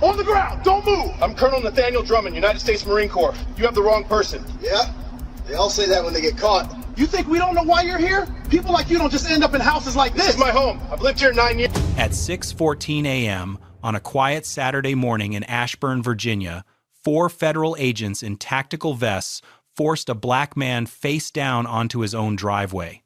On the ground, don't move! I'm Colonel Nathaniel Drummond, United States Marine Corps. You have the wrong person. Yeah, they all say that when they get caught. You think we don't know why you're here? People like you don't just end up in houses like this. This is my home. I've lived here 9 years. At 6:14 a.m. on a quiet Saturday morning in Ashburn, Virginia, 4 federal agents in tactical vests forced a black man face down onto his own driveway.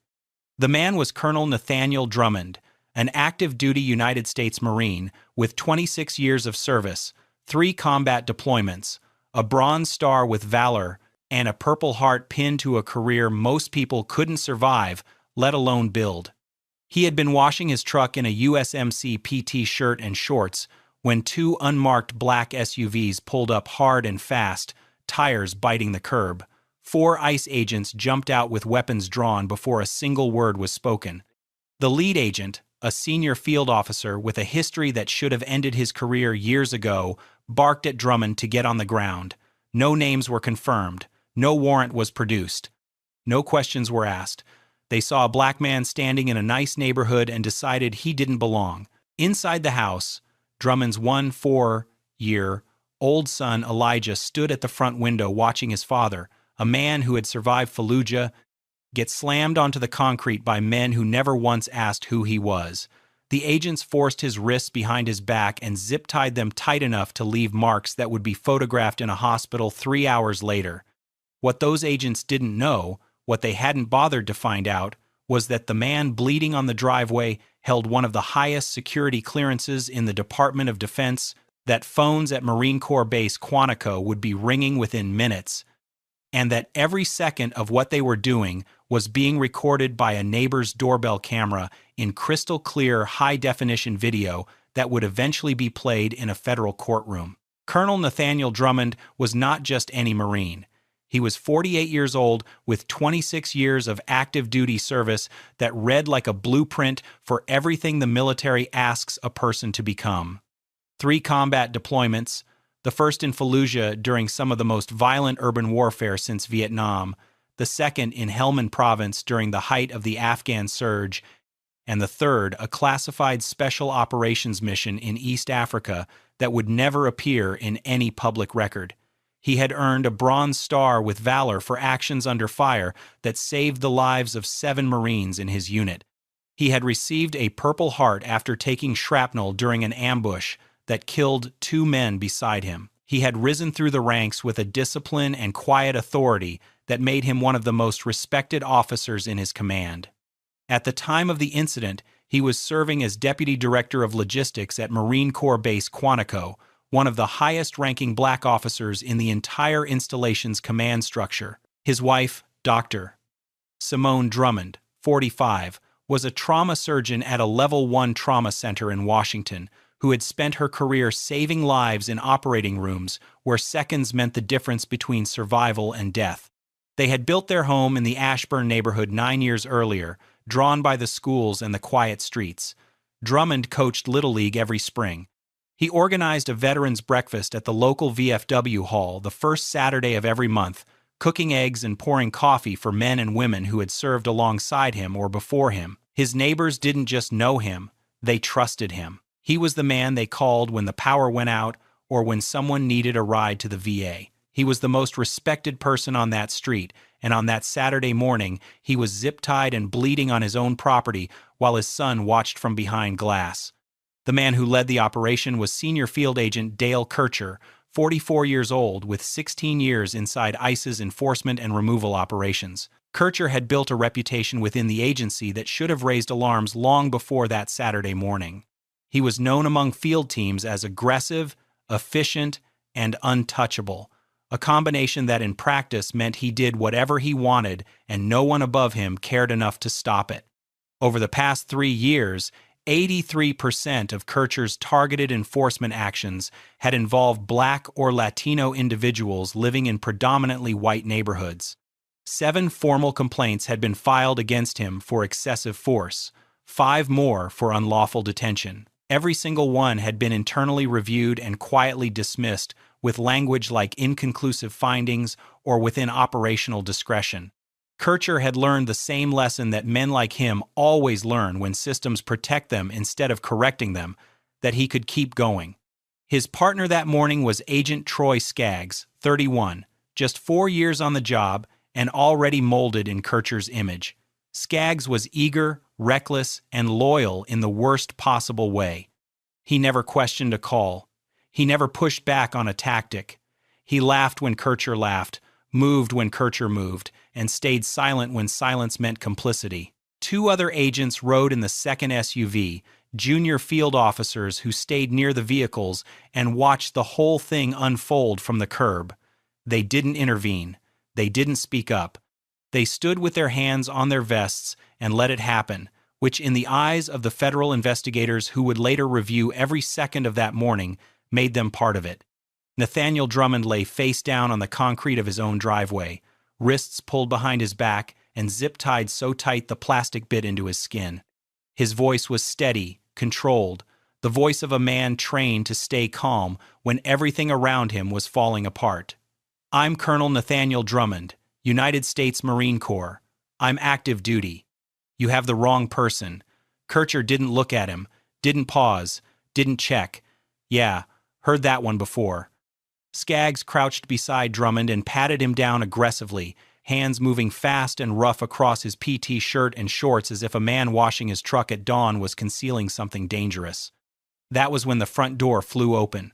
The man was Colonel Nathaniel Drummond, an active-duty United States Marine with 26 years of service, 3 combat deployments, a Bronze Star with Valor, and a Purple Heart pinned to a career most people couldn't survive, let alone build. He had been washing his truck in a USMC PT shirt and shorts when 2 unmarked black SUVs pulled up hard and fast, tires biting the curb. 4 ICE agents jumped out with weapons drawn before a single word was spoken. The lead agent, a senior field officer with a history that should have ended his career years ago, barked at Drummond to get on the ground. No names were confirmed. No warrant was produced. No questions were asked. They saw a black man standing in a nice neighborhood and decided he didn't belong. Inside the house, Drummond's 4-year-old son Elijah stood at the front window watching his father, a man who had survived Fallujah, get slammed onto the concrete by men who never once asked who he was. The agents forced his wrists behind his back and zip-tied them tight enough to leave marks that would be photographed in a hospital 3 hours later. What those agents didn't know, what they hadn't bothered to find out, was that the man bleeding on the driveway held one of the highest security clearances in the Department of Defense, that phones at Marine Corps Base Quantico would be ringing within minutes, and that every second of what they were doing was being recorded by a neighbor's doorbell camera in crystal-clear, high-definition video that would eventually be played in a federal courtroom. Colonel Nathaniel Drummond was not just any Marine. He was 48 years old with 26 years of active duty service that read like a blueprint for everything the military asks a person to become. 3 combat deployments, the first in Fallujah during some of the most violent urban warfare since Vietnam, the second in Helmand Province during the height of the Afghan surge, and the third a classified special operations mission in East Africa that would never appear in any public record. He had earned a Bronze Star with Valor for actions under fire that saved the lives of 7 Marines in his unit. He had received a Purple Heart after taking shrapnel during an ambush that killed 2 men beside him. He had risen through the ranks with a discipline and quiet authority that made him one of the most respected officers in his command. At the time of the incident, he was serving as Deputy Director of Logistics at Marine Corps Base Quantico, one of the highest-ranking black officers in the entire installation's command structure. His wife, Dr. Simone Drummond, 45, was a trauma surgeon at a Level 1 trauma center in Washington, who had spent her career saving lives in operating rooms where seconds meant the difference between survival and death. They had built their home in the Ashburn neighborhood 9 years earlier, drawn by the schools and the quiet streets. Drummond coached Little League every spring. He organized a veterans breakfast at the local VFW hall the first Saturday of every month, cooking eggs and pouring coffee for men and women who had served alongside him or before him. His neighbors didn't just know him, they trusted him. He was the man they called when the power went out or when someone needed a ride to the VA. He was the most respected person on that street, and on that Saturday morning, he was zip-tied and bleeding on his own property while his son watched from behind glass. The man who led the operation was Senior Field Agent Dale Kircher, 44 years old with 16 years inside ICE's enforcement and removal operations. Kircher had built a reputation within the agency that should have raised alarms long before that Saturday morning. He was known among field teams as aggressive, efficient, and untouchable, a combination that in practice meant he did whatever he wanted and no one above him cared enough to stop it. Over the past 3 years, 83% of Kircher's targeted enforcement actions had involved Black or Latino individuals living in predominantly white neighborhoods. 7 formal complaints had been filed against him for excessive force, 5 more for unlawful detention. Every single one had been internally reviewed and quietly dismissed with language like inconclusive findings or within operational discretion. Kircher had learned the same lesson that men like him always learn when systems protect them instead of correcting them, that he could keep going. His partner that morning was Agent Troy Skaggs, 31, just 4 years on the job and already molded in Kircher's image. Skaggs was eager, reckless, and loyal in the worst possible way. He never questioned a call. He never pushed back on a tactic. He laughed when Kircher laughed, moved when Kircher moved, and stayed silent when silence meant complicity. 2 other agents rode in the second SUV, junior field officers who stayed near the vehicles and watched the whole thing unfold from the curb. They didn't intervene. They didn't speak up. They stood with their hands on their vests and let it happen, which in the eyes of the federal investigators who would later review every second of that morning made them part of it. Nathaniel Drummond lay face down on the concrete of his own driveway, wrists pulled behind his back and zip-tied so tight the plastic bit into his skin. His voice was steady, controlled, the voice of a man trained to stay calm when everything around him was falling apart. "I'm Colonel Nathaniel Drummond, United States Marine Corps. I'm active duty. You have the wrong person." Kircher didn't look at him, didn't pause, didn't check. "Yeah, heard that one before." Skaggs crouched beside Drummond and patted him down aggressively, hands moving fast and rough across his PT shirt and shorts as if a man washing his truck at dawn was concealing something dangerous. That was when the front door flew open.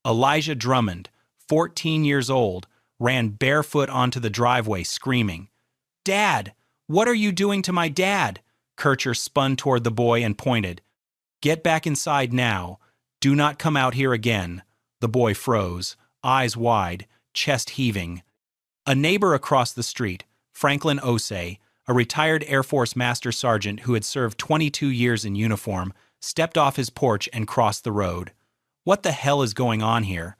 Elijah Drummond, 14 years old, ran barefoot onto the driveway screaming. "Dad! What are you doing to my dad?" Kircher spun toward the boy and pointed. "Get back inside now. Do not come out here again." The boy froze, eyes wide, chest heaving. A neighbor across the street, Franklin Osei, a retired Air Force Master Sergeant who had served 22 years in uniform, stepped off his porch and crossed the road. "What the hell is going on here?"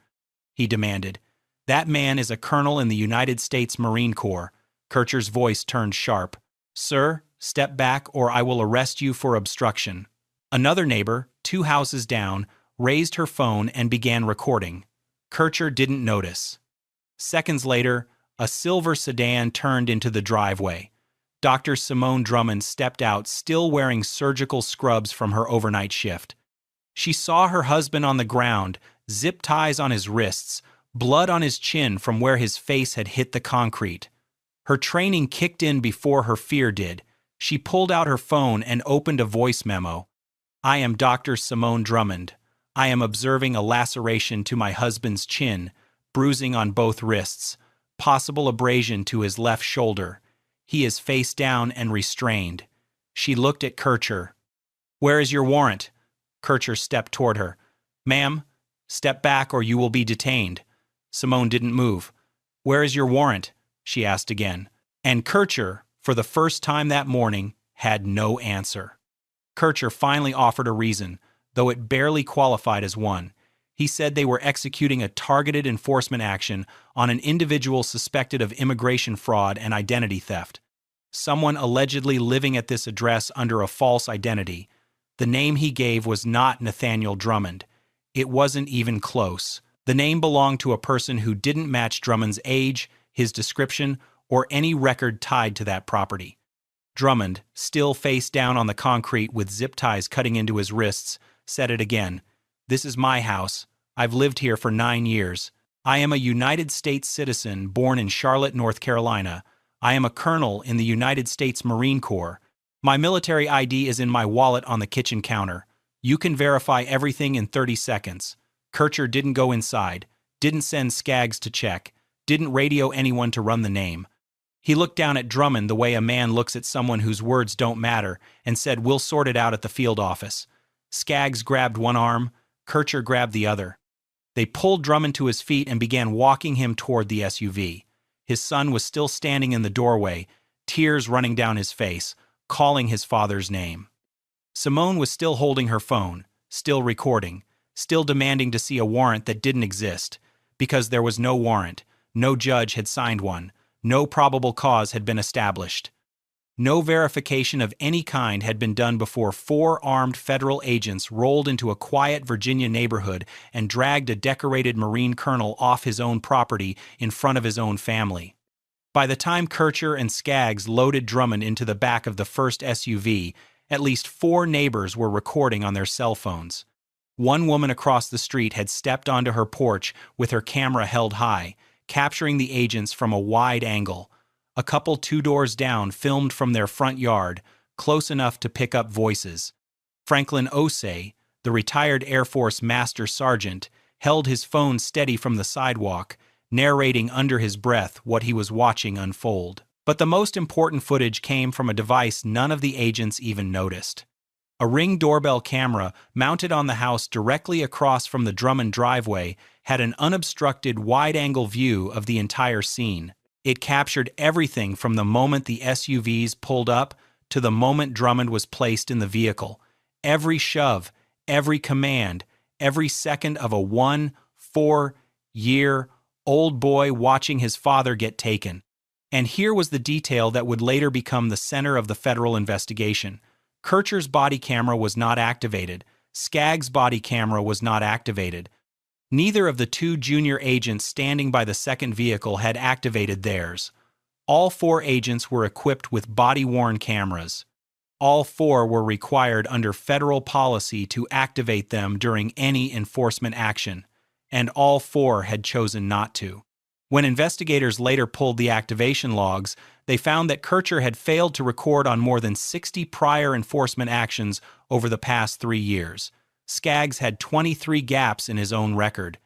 he demanded. "That man is a colonel in the United States Marine Corps." Kircher's voice turned sharp. "Sir, step back or I will arrest you for obstruction." Another neighbor, 2 houses down, raised her phone and began recording. Kircher didn't notice. Seconds later, a silver sedan turned into the driveway. Dr. Simone Drummond stepped out, still wearing surgical scrubs from her overnight shift. She saw her husband on the ground, zip ties on his wrists, blood on his chin from where his face had hit the concrete. Her training kicked in before her fear did. She pulled out her phone and opened a voice memo. "I am Dr. Simone Drummond. I am observing a laceration to my husband's chin, bruising on both wrists, possible abrasion to his left shoulder. He is face down and restrained." She looked at Kircher. "Where is your warrant?" Kircher stepped toward her. "Ma'am, step back or you will be detained." Simone didn't move. "Where is your warrant?" she asked again. And Kircher, for the first time that morning, had no answer. Kircher finally offered a reason, though it barely qualified as one. He said they were executing a targeted enforcement action on an individual suspected of immigration fraud and identity theft. Someone allegedly living at this address under a false identity. The name he gave was not Nathaniel Drummond. It wasn't even close. The name belonged to a person who didn't match Drummond's age, his description, or any record tied to that property. Drummond, still face down on the concrete with zip ties cutting into his wrists, said it again. "This is my house. I've lived here for 9 years. I am a United States citizen born in Charlotte, North Carolina. I am a colonel in the United States Marine Corps. My military ID is in my wallet on the kitchen counter. You can verify everything in 30 seconds. Kircher didn't go inside, didn't send Skaggs to check, didn't radio anyone to run the name. He looked down at Drummond the way a man looks at someone whose words don't matter and said, "We'll sort it out at the field office." Skaggs grabbed one arm, Kircher grabbed the other. They pulled Drummond to his feet and began walking him toward the SUV. His son was still standing in the doorway, tears running down his face, calling his father's name. Simone was still holding her phone, still recording, still demanding to see a warrant that didn't exist, because there was no warrant, no judge had signed one, no probable cause had been established. No verification of any kind had been done before 4 armed federal agents rolled into a quiet Virginia neighborhood and dragged a decorated Marine colonel off his own property in front of his own family. By the time Kircher and Skaggs loaded Drummond into the back of the first SUV, at least 4 neighbors were recording on their cell phones. One woman across the street had stepped onto her porch with her camera held high, capturing the agents from a wide angle. A couple 2 doors down filmed from their front yard, close enough to pick up voices. Franklin Osei, the retired Air Force Master Sergeant, held his phone steady from the sidewalk, narrating under his breath what he was watching unfold. But the most important footage came from a device none of the agents even noticed. A Ring doorbell camera mounted on the house directly across from the Drummond driveway had an unobstructed wide-angle view of the entire scene. It captured everything from the moment the SUVs pulled up to the moment Drummond was placed in the vehicle. Every shove, every command, every second of a 4-year-old boy watching his father get taken. And here was the detail that would later become the center of the federal investigation. Kircher's body camera was not activated. Skaggs' body camera was not activated. Neither of the 2 junior agents standing by the second vehicle had activated theirs. All 4 agents were equipped with body-worn cameras. All 4 were required under federal policy to activate them during any enforcement action, and all 4 had chosen not to. When investigators later pulled the activation logs, they found that Kircher had failed to record on more than 60 prior enforcement actions over the past 3 years. Skaggs had 23 gaps in his own record.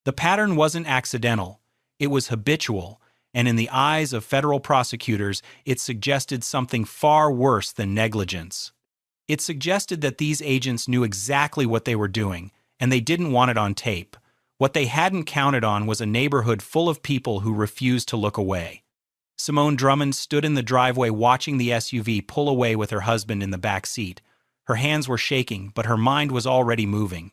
The pattern wasn't accidental. It was habitual, and in the eyes of federal prosecutors, it suggested something far worse than negligence. It suggested that these agents knew exactly what they were doing, and they didn't want it on tape. What they hadn't counted on was a neighborhood full of people who refused to look away. Simone Drummond stood in the driveway watching the SUV pull away with her husband in the back seat. Her hands were shaking, but her mind was already moving.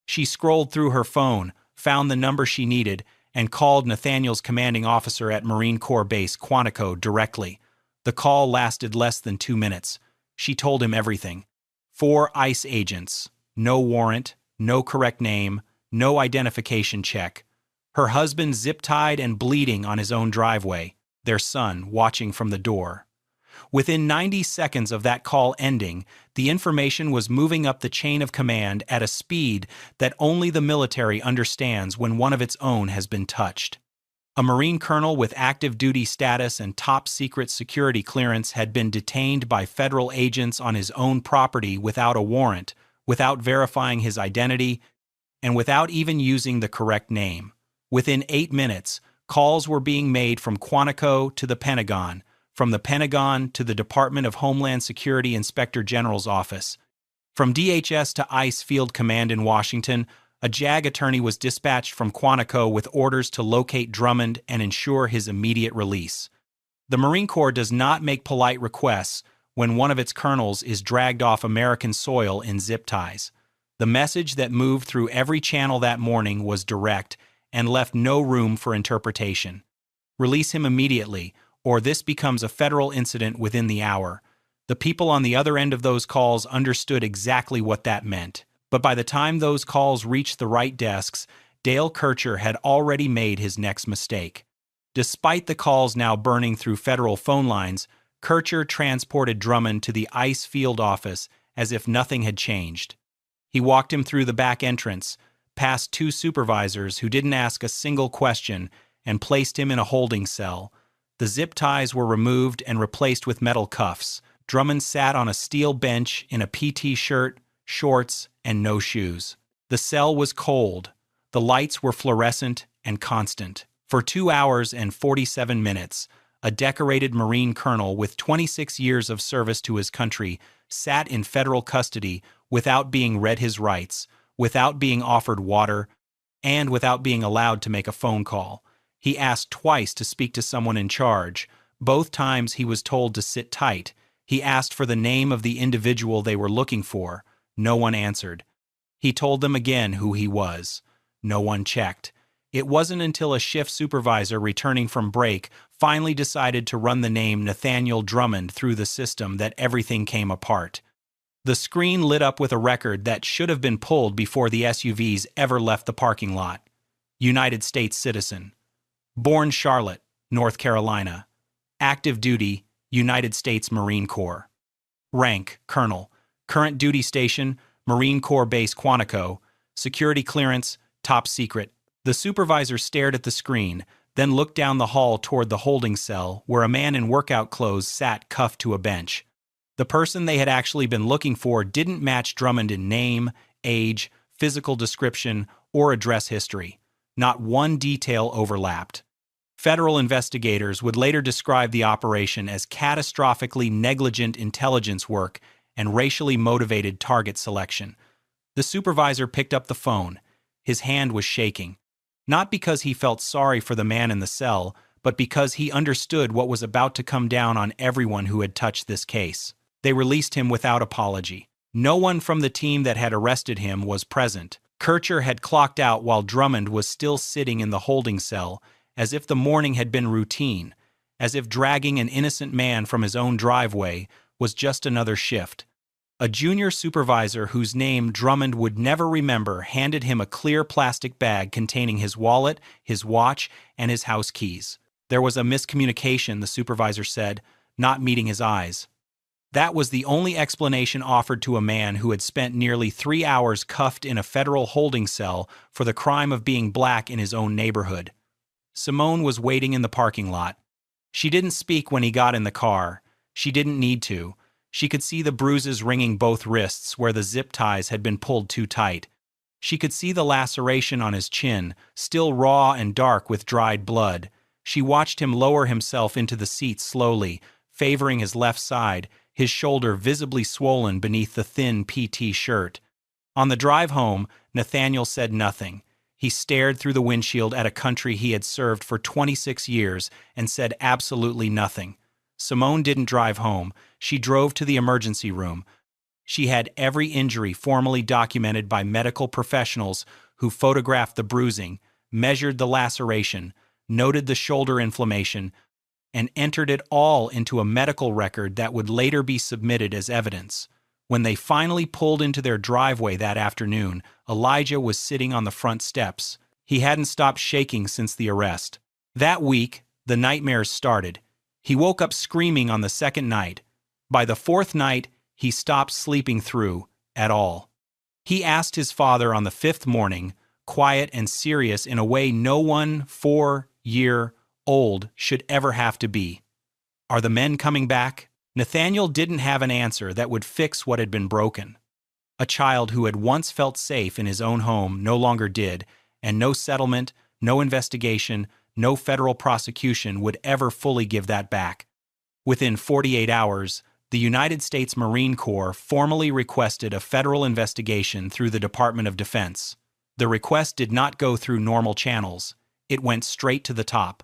She scrolled through her phone, found the number she needed, and called Nathaniel's commanding officer at Marine Corps Base Quantico directly. The call lasted less than 2 minutes. She told him everything. 4 ICE agents, no warrant, no correct name, no identification check. Her husband zip-tied and bleeding on his own driveway, their son watching from the door. Within 90 seconds of that call ending, the information was moving up the chain of command at a speed that only the military understands when one of its own has been touched. A Marine colonel with active duty status and top-secret security clearance had been detained by federal agents on his own property without a warrant, without verifying his identity, and without even using the correct name. Within 8 minutes, calls were being made from Quantico to the Pentagon, from the Pentagon to the Department of Homeland Security Inspector General's office. From DHS to ICE Field Command in Washington, a JAG attorney was dispatched from Quantico with orders to locate Drummond and ensure his immediate release. The Marine Corps does not make polite requests when one of its colonels is dragged off American soil in zip ties. The message that moved through every channel that morning was direct and left no room for interpretation. Release him immediately, or this becomes a federal incident within the hour. The people on the other end of those calls understood exactly what that meant. But by the time those calls reached the right desks, Dale Kircher had already made his next mistake. Despite the calls now burning through federal phone lines, Kircher transported Drummond to the ICE field office as if nothing had changed. He walked him through the back entrance, past 2 supervisors who didn't ask a single question, and placed him in a holding cell. The zip ties were removed and replaced with metal cuffs. Drummond sat on a steel bench in a PT shirt, shorts, and no shoes. The cell was cold. The lights were fluorescent and constant. For 2 hours and 47 minutes, a decorated Marine colonel with 26 years of service to his country sat in federal custody without being read his rights, without being offered water, and without being allowed to make a phone call. He asked twice to speak to someone in charge. Both times he was told to sit tight. He asked for the name of the individual they were looking for. No one answered. He told them again who he was. No one checked. It wasn't until a shift supervisor returning from break finally decided to run the name Nathaniel Drummond through the system that everything came apart. The screen lit up with a record that should have been pulled before the SUVs ever left the parking lot. United States citizen. Born Charlotte, North Carolina. Active duty, United States Marine Corps. Rank, Colonel. Current duty station, Marine Corps Base Quantico. Security clearance, top secret. The supervisor stared at the screen, then looked down the hall toward the holding cell where a man in workout clothes sat cuffed to a bench. The person they had actually been looking for didn't match Drummond in name, age, physical description, or address history. Not one detail overlapped. Federal investigators would later describe the operation as catastrophically negligent intelligence work and racially motivated target selection. The supervisor picked up the phone. His hand was shaking. Not because he felt sorry for the man in the cell, but because he understood what was about to come down on everyone who had touched this case. They released him without apology. No one from the team that had arrested him was present. Kircher had clocked out while Drummond was still sitting in the holding cell, as if the morning had been routine, as if dragging an innocent man from his own driveway was just another shift. A junior supervisor whose name Drummond would never remember handed him a clear plastic bag containing his wallet, his watch, and his house keys. There was a miscommunication, the supervisor said, not meeting his eyes. That was the only explanation offered to a man who had spent nearly 3 hours cuffed in a federal holding cell for the crime of being black in his own neighborhood. Simone was waiting in the parking lot. She didn't speak when he got in the car. She didn't need to. She could see the bruises ringing both wrists where the zip ties had been pulled too tight. She could see the laceration on his chin, still raw and dark with dried blood. She watched him lower himself into the seat slowly, favoring his left side, his shoulder visibly swollen beneath the thin PT shirt. On the drive home, Nathaniel said nothing. He stared through the windshield at a country he had served for 26 years and said absolutely nothing. Simone didn't drive home. She drove to the emergency room. She had every injury formally documented by medical professionals who photographed the bruising, measured the laceration, noted the shoulder inflammation, and entered it all into a medical record that would later be submitted as evidence. When they finally pulled into their driveway that afternoon, Elijah was sitting on the front steps. He hadn't stopped shaking since the arrest. That week, the nightmares started. He woke up screaming on the second night. By the fourth night, he stopped sleeping through at all. He asked his father on the fifth morning, quiet and serious in a way no one 4-year-old should ever have to be, "Are the men coming back?" Nathaniel didn't have an answer that would fix what had been broken. A child who had once felt safe in his own home no longer did, and no settlement, no investigation, no federal prosecution would ever fully give that back. Within 48 hours, the United States Marine Corps formally requested a federal investigation through the Department of Defense. The request did not go through normal channels. It went straight to the top.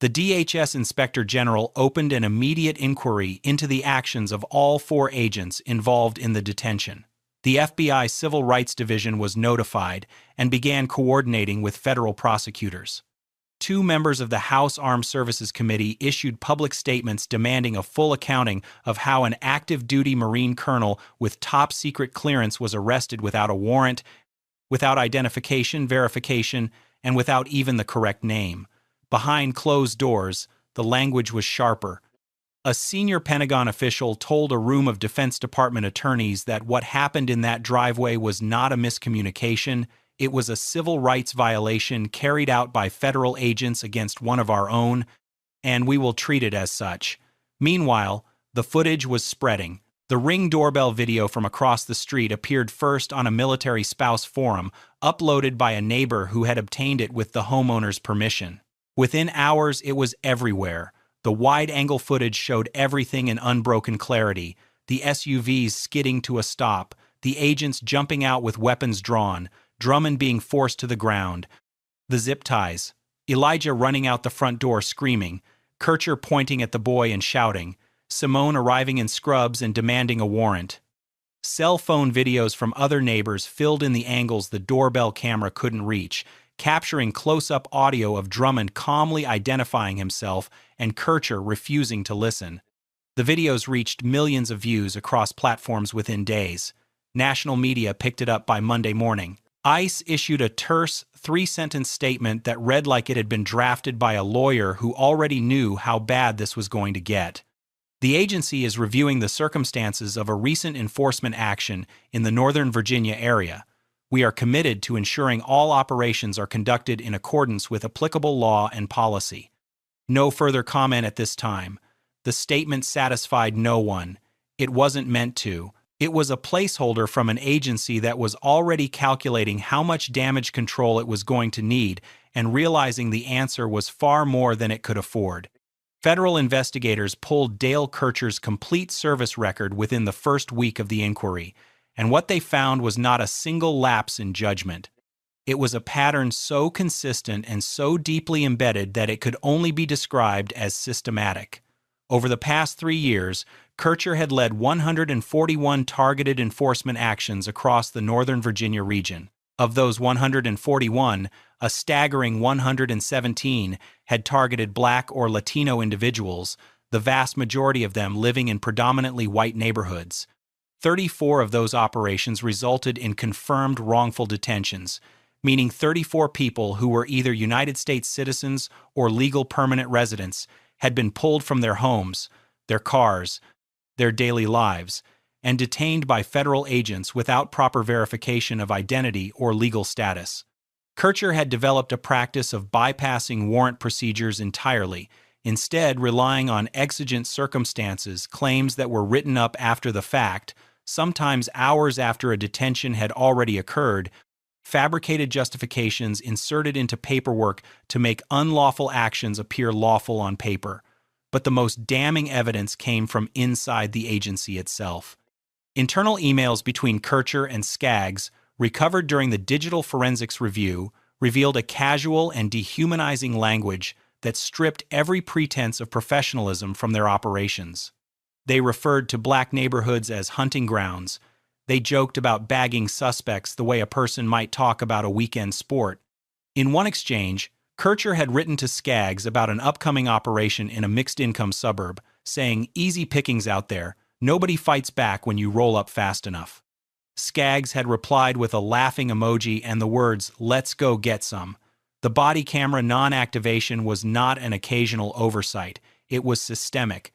The DHS Inspector General opened an immediate inquiry into the actions of all 4 agents involved in the detention. The FBI Civil Rights Division was notified and began coordinating with federal prosecutors. 2 members of the House Armed Services Committee issued public statements demanding a full accounting of how an active-duty Marine colonel with top-secret clearance was arrested without a warrant, without identification, verification, and without even the correct name. Behind closed doors, the language was sharper. A senior Pentagon official told a room of Defense Department attorneys that what happened in that driveway was not a miscommunication. It was a civil rights violation carried out by federal agents against one of our own, and we will treat it as such. Meanwhile, the footage was spreading. The Ring doorbell video from across the street appeared first on a military spouse forum, uploaded by a neighbor who had obtained it with the homeowner's permission. Within hours, it was everywhere. The wide-angle footage showed everything in unbroken clarity. The SUVs skidding to a stop, the agents jumping out with weapons drawn, Drummond being forced to the ground, the zip ties, Elijah running out the front door screaming, Kircher pointing at the boy and shouting, Simone arriving in scrubs and demanding a warrant. Cell phone videos from other neighbors filled in the angles the doorbell camera couldn't reach, capturing close-up audio of Drummond calmly identifying himself and Kircher refusing to listen. The videos reached millions of views across platforms within days. National media picked it up by Monday morning. ICE issued a terse, 3-sentence statement that read like it had been drafted by a lawyer who already knew how bad this was going to get. The agency is reviewing the circumstances of a recent enforcement action in the Northern Virginia area. We are committed to ensuring all operations are conducted in accordance with applicable law and policy. No further comment at this time. The statement satisfied no one. It wasn't meant to. It was a placeholder from an agency that was already calculating how much damage control it was going to need and realizing the answer was far more than it could afford. Federal investigators pulled Dale Kircher's complete service record within the first week of the inquiry, and what they found was not a single lapse in judgment. It was a pattern so consistent and so deeply embedded that it could only be described as systematic. Over the past 3 years, Kircher had led 141 targeted enforcement actions across the Northern Virginia region. Of those 141, a staggering 117 had targeted Black or Latino individuals, the vast majority of them living in predominantly white neighborhoods. 34 of those operations resulted in confirmed wrongful detentions, meaning 34 people who were either United States citizens or legal permanent residents had been pulled from their homes, their cars, their daily lives, and detained by federal agents without proper verification of identity or legal status. Kircher had developed a practice of bypassing warrant procedures entirely, instead relying on exigent circumstances, claims that were written up after the fact, sometimes hours after a detention had already occurred, fabricated justifications inserted into paperwork to make unlawful actions appear lawful on paper. But the most damning evidence came from inside the agency itself. Internal emails between Kircher and Skaggs, recovered during the digital forensics review, revealed a casual and dehumanizing language that stripped every pretense of professionalism from their operations. They referred to Black neighborhoods as hunting grounds. They joked about bagging suspects the way a person might talk about a weekend sport. In one exchange, Kircher had written to Skaggs about an upcoming operation in a mixed-income suburb, saying, "Easy pickings out there. Nobody fights back when you roll up fast enough." Skaggs had replied with a laughing emoji and the words, "Let's go get some." The body camera non-activation was not an occasional oversight. It was systemic.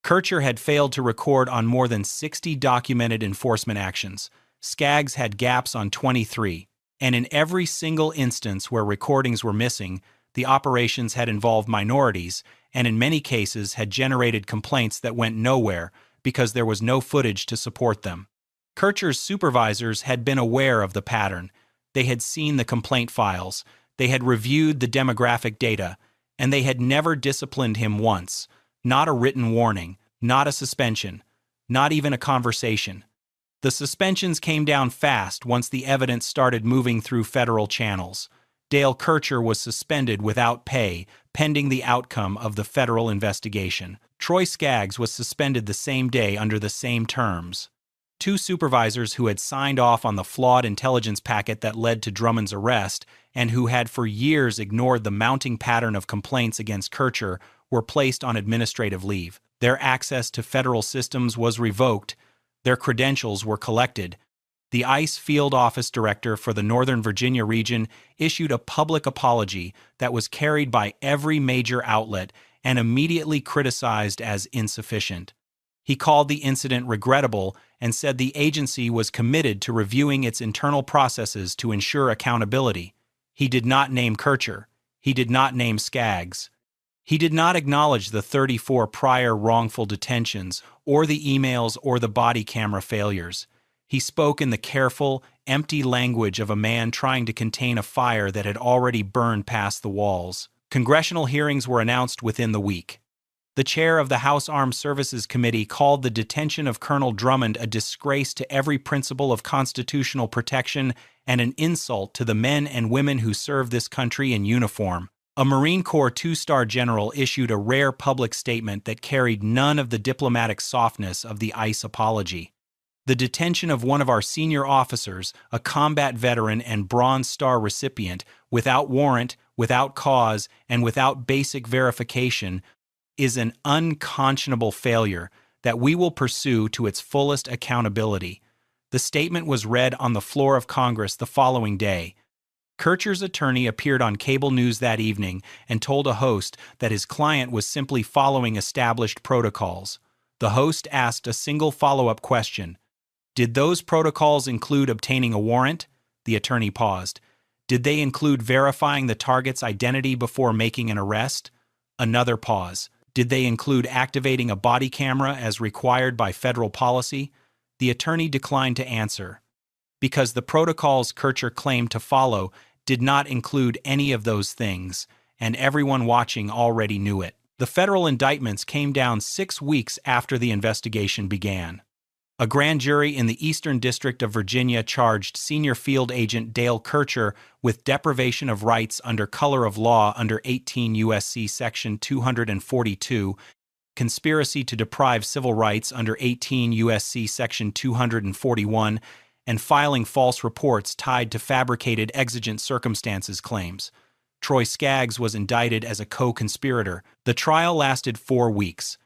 Kircher had failed to record on more than 60 documented enforcement actions. Skaggs had gaps on 23. And in every single instance where recordings were missing, the operations had involved minorities and in many cases had generated complaints that went nowhere because there was no footage to support them. Kircher's supervisors had been aware of the pattern. They had seen the complaint files, they had reviewed the demographic data, and they had never disciplined him once. Not a written warning, not a suspension, not even a conversation. The suspensions came down fast once the evidence started moving through federal channels. Dale Kircher was suspended without pay, pending the outcome of the federal investigation. Troy Skaggs was suspended the same day under the same terms. 2 supervisors who had signed off on the flawed intelligence packet that led to Drummond's arrest and who had for years ignored the mounting pattern of complaints against Kircher were placed on administrative leave. Their access to federal systems was revoked. Their credentials were collected. The ICE Field Office Director for the Northern Virginia region issued a public apology that was carried by every major outlet and immediately criticized as insufficient. He called the incident regrettable and said the agency was committed to reviewing its internal processes to ensure accountability. He did not name Kircher. He did not name Skaggs. He did not acknowledge the 34 prior wrongful detentions or the emails or the body camera failures. He spoke in the careful, empty language of a man trying to contain a fire that had already burned past the walls. Congressional hearings were announced within the week. The chair of the House Armed Services Committee called the detention of Colonel Drummond a disgrace to every principle of constitutional protection and an insult to the men and women who serve this country in uniform. A Marine Corps 2-star general issued a rare public statement that carried none of the diplomatic softness of the ICE apology. The detention of one of our senior officers, a combat veteran and Bronze Star recipient, without warrant, without cause, and without basic verification, is an unconscionable failure that we will pursue to its fullest accountability. The statement was read on the floor of Congress the following day. Kircher's attorney appeared on cable news that evening and told a host that his client was simply following established protocols. The host asked a single follow-up question. Did those protocols include obtaining a warrant? The attorney paused. Did they include verifying the target's identity before making an arrest? Another pause. Did they include activating a body camera as required by federal policy? The attorney declined to answer, because the protocols Kircher claimed to follow did not include any of those things, and everyone watching already knew it. The federal indictments came down 6 weeks after the investigation began. A grand jury in the Eastern District of Virginia charged Senior Field Agent Dale Kircher with deprivation of rights under color of law under 18 U.S.C. Section 242, conspiracy to deprive civil rights under 18 U.S.C. Section 241, and filing false reports tied to fabricated exigent circumstances claims. Troy Skaggs was indicted as a co-conspirator. The trial lasted 4 weeks.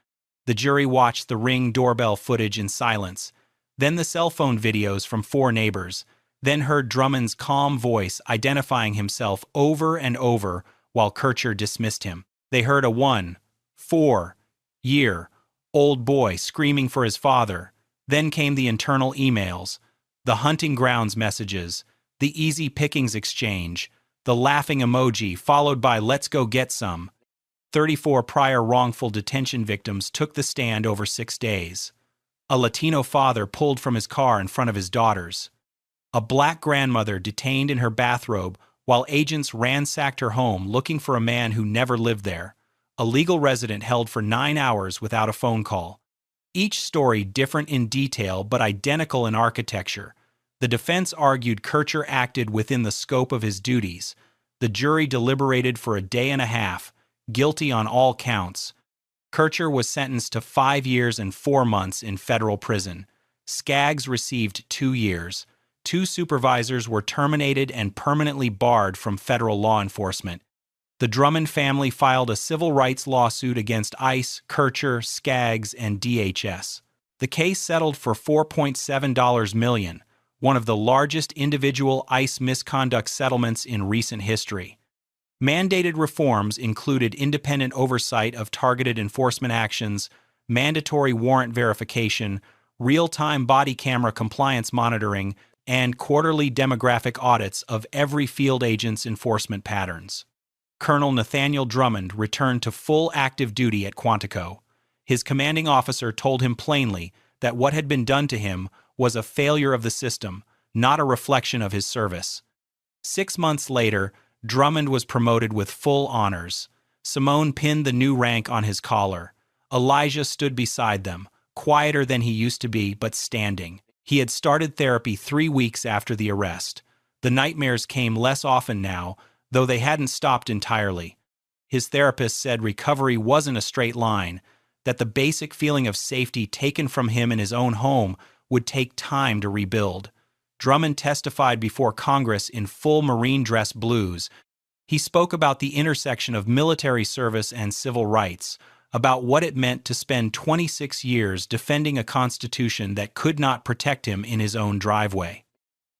The jury watched the Ring doorbell footage in silence, then the cell phone videos from 4 neighbors, then heard Drummond's calm voice identifying himself over and over while Kircher dismissed him. They heard a 1-4-year-old boy screaming for his father. Then came the internal emails, the hunting grounds messages, the easy pickings exchange, the laughing emoji followed by "let's go get some." 34 prior wrongful detention victims took the stand over 6 days. A Latino father pulled from his car in front of his daughters. A black grandmother detained in her bathrobe while agents ransacked her home looking for a man who never lived there. A legal resident held for 9 hours without a phone call. Each story different in detail but identical in architecture. The defense argued Kircher acted within the scope of his duties. The jury deliberated for a day and a half, guilty on all counts. Kircher was sentenced to 5 years and 4 months in federal prison. Skaggs received 2 years. 2 supervisors were terminated and permanently barred from federal law enforcement. The Drummond family filed a civil rights lawsuit against ICE, Kircher, Skaggs, and DHS. The case settled for $4.7 million, one of the largest individual ICE misconduct settlements in recent history. Mandated reforms included independent oversight of targeted enforcement actions, mandatory warrant verification, real-time body camera compliance monitoring, and quarterly demographic audits of every field agent's enforcement patterns. Colonel Nathaniel Drummond returned to full active duty at Quantico. His commanding officer told him plainly that what had been done to him was a failure of the system, not a reflection of his service. 6 months later, Drummond was promoted with full honors. Simone pinned the new rank on his collar. Elijah stood beside them, quieter than he used to be, but standing. He had started therapy 3 weeks after the arrest. The nightmares came less often now, though they hadn't stopped entirely. His therapist said recovery wasn't a straight line, that the basic feeling of safety taken from him in his own home would take time to rebuild. Drummond testified before Congress in full Marine dress blues. He spoke about the intersection of military service and civil rights, about what it meant to spend 26 years defending a constitution that could not protect him in his own driveway.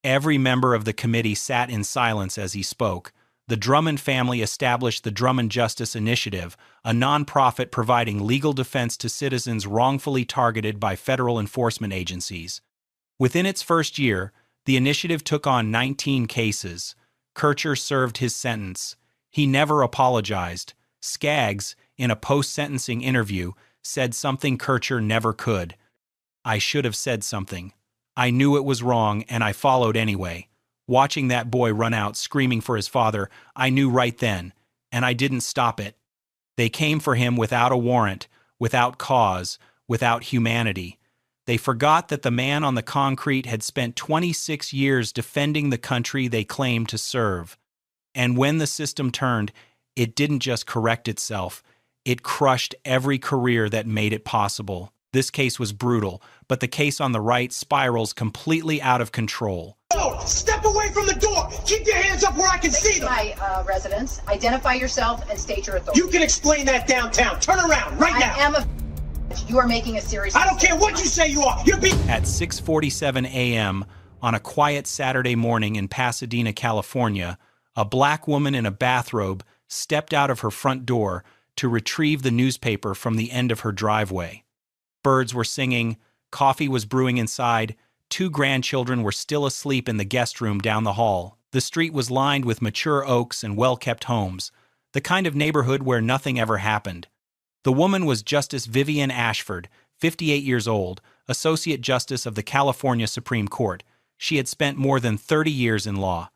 Every member of the committee sat in silence as he spoke. The Drummond family established the Drummond Justice Initiative, a nonprofit providing legal defense to citizens wrongfully targeted by federal enforcement agencies. Within its first year, the initiative took on 19 cases. Kircher served his sentence. He never apologized. Skaggs, in a post-sentencing interview, said something Kircher never could. "I should have said something. I knew it was wrong, and I followed anyway. Watching that boy run out screaming for his father, I knew right then, and I didn't stop it. They came for him without a warrant, without cause, without humanity. They forgot that the man on the concrete had spent 26 years defending the country they claimed to serve. And when the system turned, it didn't just correct itself, it crushed every career that made it possible. This case was brutal, but the case on the right spirals completely out of control." Oh, step away from the door! Keep your hands up where I can see them! My residence. Identify yourself and state your authority. You can explain that downtown. Turn around, right now! I am a... You are making a serious... I don't care what you say you are! You're being... At 6:47 a.m. on a quiet Saturday morning in Pasadena, California, a black woman in a bathrobe stepped out of her front door to retrieve the newspaper from the end of her driveway. Birds were singing, coffee was brewing inside, 2 grandchildren were still asleep in the guest room down the hall. The street was lined with mature oaks and well-kept homes, the kind of neighborhood where nothing ever happened. The woman was Justice Vivian Ashford, 58 years old, Associate Justice of the California Supreme Court. She had spent more than 30 years in law.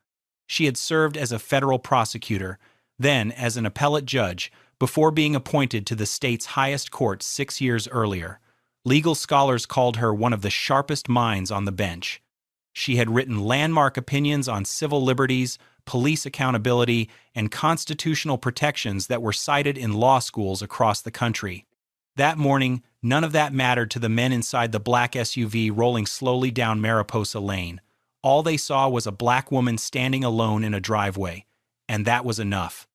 She had served as a federal prosecutor, then as an appellate judge, before being appointed to the state's highest court 6 years earlier. Legal scholars called her one of the sharpest minds on the bench. She had written landmark opinions on civil liberties, police accountability, and constitutional protections that were cited in law schools across the country. That morning, none of that mattered to the men inside the black SUV rolling slowly down Mariposa Lane. All they saw was a black woman standing alone in a driveway, and that was enough.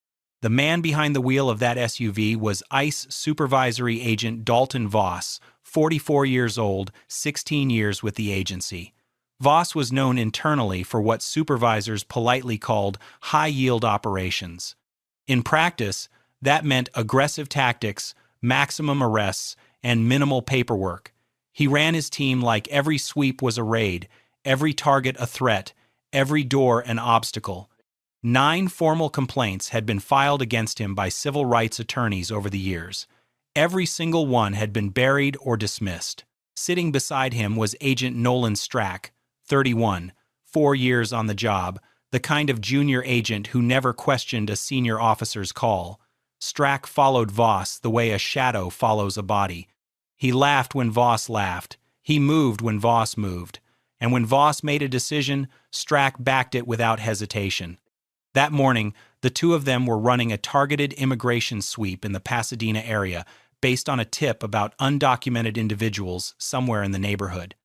The man behind the wheel of that SUV was ICE Supervisory Agent Dalton Voss, 44 years old, 16 years with the agency. Voss was known internally for what supervisors politely called high-yield operations. In practice, that meant aggressive tactics, maximum arrests, and minimal paperwork. He ran his team like every sweep was a raid, every target a threat, every door an obstacle. 9 formal complaints had been filed against him by civil rights attorneys over the years. Every single one had been buried or dismissed. Sitting beside him was Agent Nolan Strack, 31, 4 years on the job, the kind of junior agent who never questioned a senior officer's call. Strack followed Voss the way a shadow follows a body. He laughed when Voss laughed. He moved when Voss moved. And when Voss made a decision, Strack backed it without hesitation. That morning, the two of them were running a targeted immigration sweep in the Pasadena area based on a tip about undocumented individuals somewhere in the neighborhood.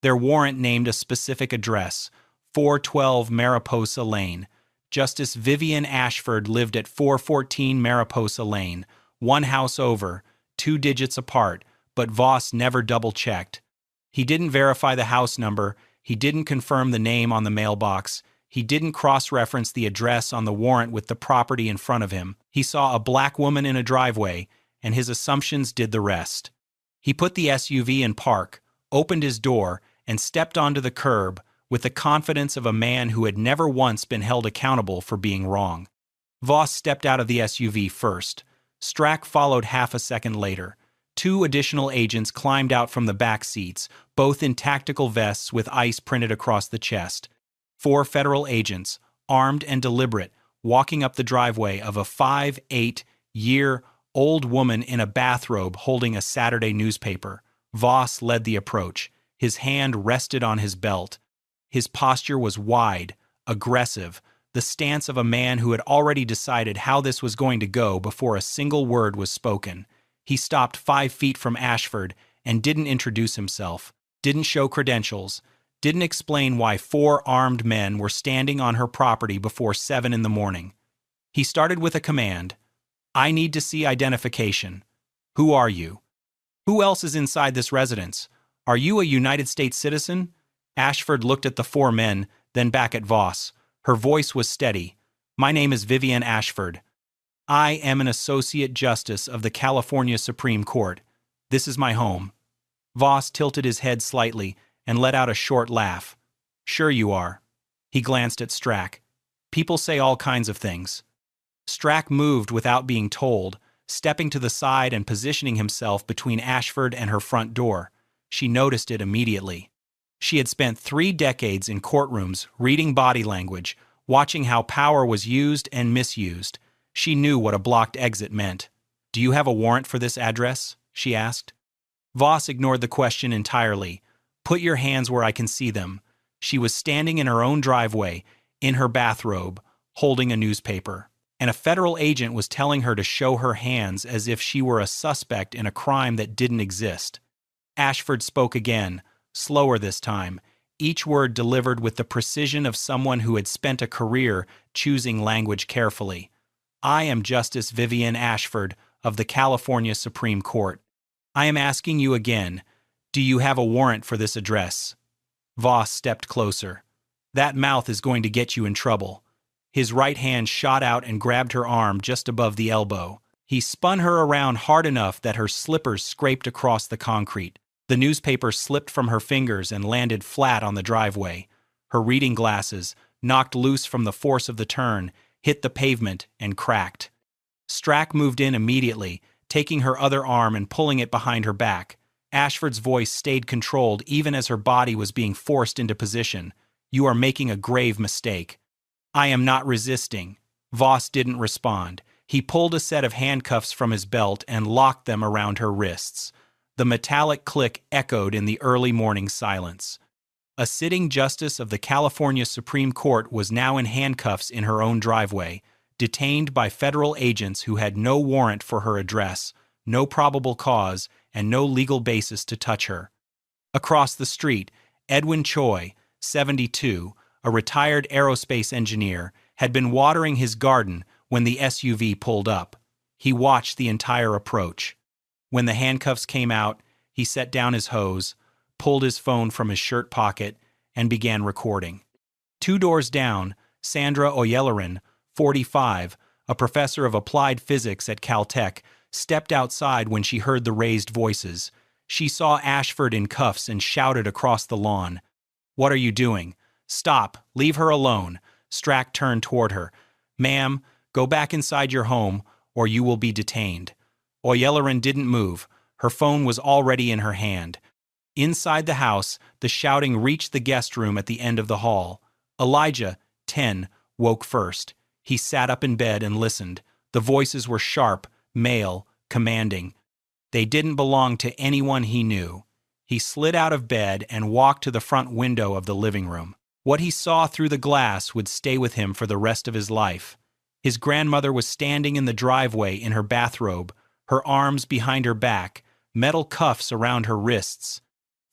Their warrant named a specific address, 412 Mariposa Lane. Justice Vivian Ashford lived at 414 Mariposa Lane, one house over, 2 digits apart, but Voss never double-checked. He didn't verify the house number, he didn't confirm the name on the mailbox, he didn't cross-reference the address on the warrant with the property in front of him. He saw a black woman in a driveway, and his assumptions did the rest. He put the SUV in park, opened his door, and stepped onto the curb with the confidence of a man who had never once been held accountable for being wrong. Voss stepped out of the SUV first. Strack followed half a second later. 2 additional agents climbed out from the back seats, both in tactical vests with ICE printed across the chest. 4 federal agents, armed and deliberate, walking up the driveway of a 5-8-year-old woman in a bathrobe holding a Saturday newspaper. Voss led the approach. His hand rested on his belt. His posture was wide, aggressive, the stance of a man who had already decided how this was going to go before a single word was spoken. He stopped 5 feet from Ashford and didn't introduce himself, didn't show credentials, didn't explain why 4 armed men were standing on her property before 7 in the morning. He started with a command. "I need to see identification. Who are you? Who else is inside this residence? Are you a United States citizen?" Ashford looked at the 4 men, then back at Voss. Her voice was steady. "My name is Vivian Ashford. I am an Associate Justice of the California Supreme Court. This is my home." Voss tilted his head slightly and let out a short laugh. "Sure you are." He glanced at Strack. "People say all kinds of things." Strack moved without being told, stepping to the side and positioning himself between Ashford and her front door. She noticed it immediately. She had spent 3 decades in courtrooms reading body language, watching how power was used and misused. She knew what a blocked exit meant. "Do you have a warrant for this address?" she asked. Voss ignored the question entirely. "Put your hands where I can see them." She was standing in her own driveway, in her bathrobe, holding a newspaper. And a federal agent was telling her to show her hands as if she were a suspect in a crime that didn't exist. Ashford spoke again, slower this time, each word delivered with the precision of someone who had spent a career choosing language carefully. "I am Justice Vivian Ashford of the California Supreme Court. I am asking you again, do you have a warrant for this address?" Voss stepped closer. "That mouth is going to get you in trouble." His right hand shot out and grabbed her arm just above the elbow. He spun her around hard enough that her slippers scraped across the concrete. The newspaper slipped from her fingers and landed flat on the driveway. Her reading glasses, knocked loose from the force of the turn, hit the pavement and cracked. Strack moved in immediately, taking her other arm and pulling it behind her back. Ashford's voice stayed controlled even as her body was being forced into position. "You are making a grave mistake." "I am not resisting." Voss didn't respond. He pulled a set of handcuffs from his belt and locked them around her wrists. The metallic click echoed in the early morning silence. A sitting justice of the California Supreme Court was now in handcuffs in her own driveway, detained by federal agents who had no warrant for her address, no probable cause, and no legal basis to touch her. Across the street, Edwin Choi, 72, a retired aerospace engineer, had been watering his garden when the SUV pulled up. He watched the entire approach. When the handcuffs came out, he set down his hose, pulled his phone from his shirt pocket, and began recording. 2 doors down, Sandra Oyeleran, 45, a professor of applied physics at Caltech, stepped outside when she heard the raised voices. She saw Ashford in cuffs and shouted across the lawn, "What are you doing? Stop! Leave her alone!" Strack turned toward her. "Ma'am, go back inside your home, or you will be detained." Oyeleran didn't move. Her phone was already in her hand. Inside the house, the shouting reached the guest room at the end of the hall. Elijah, 10, woke first. He sat up in bed and listened. The voices were sharp, male, commanding. They didn't belong to anyone he knew. He slid out of bed and walked to the front window of the living room. What he saw through the glass would stay with him for the rest of his life. His grandmother was standing in the driveway in her bathrobe, her arms behind her back, metal cuffs around her wrists.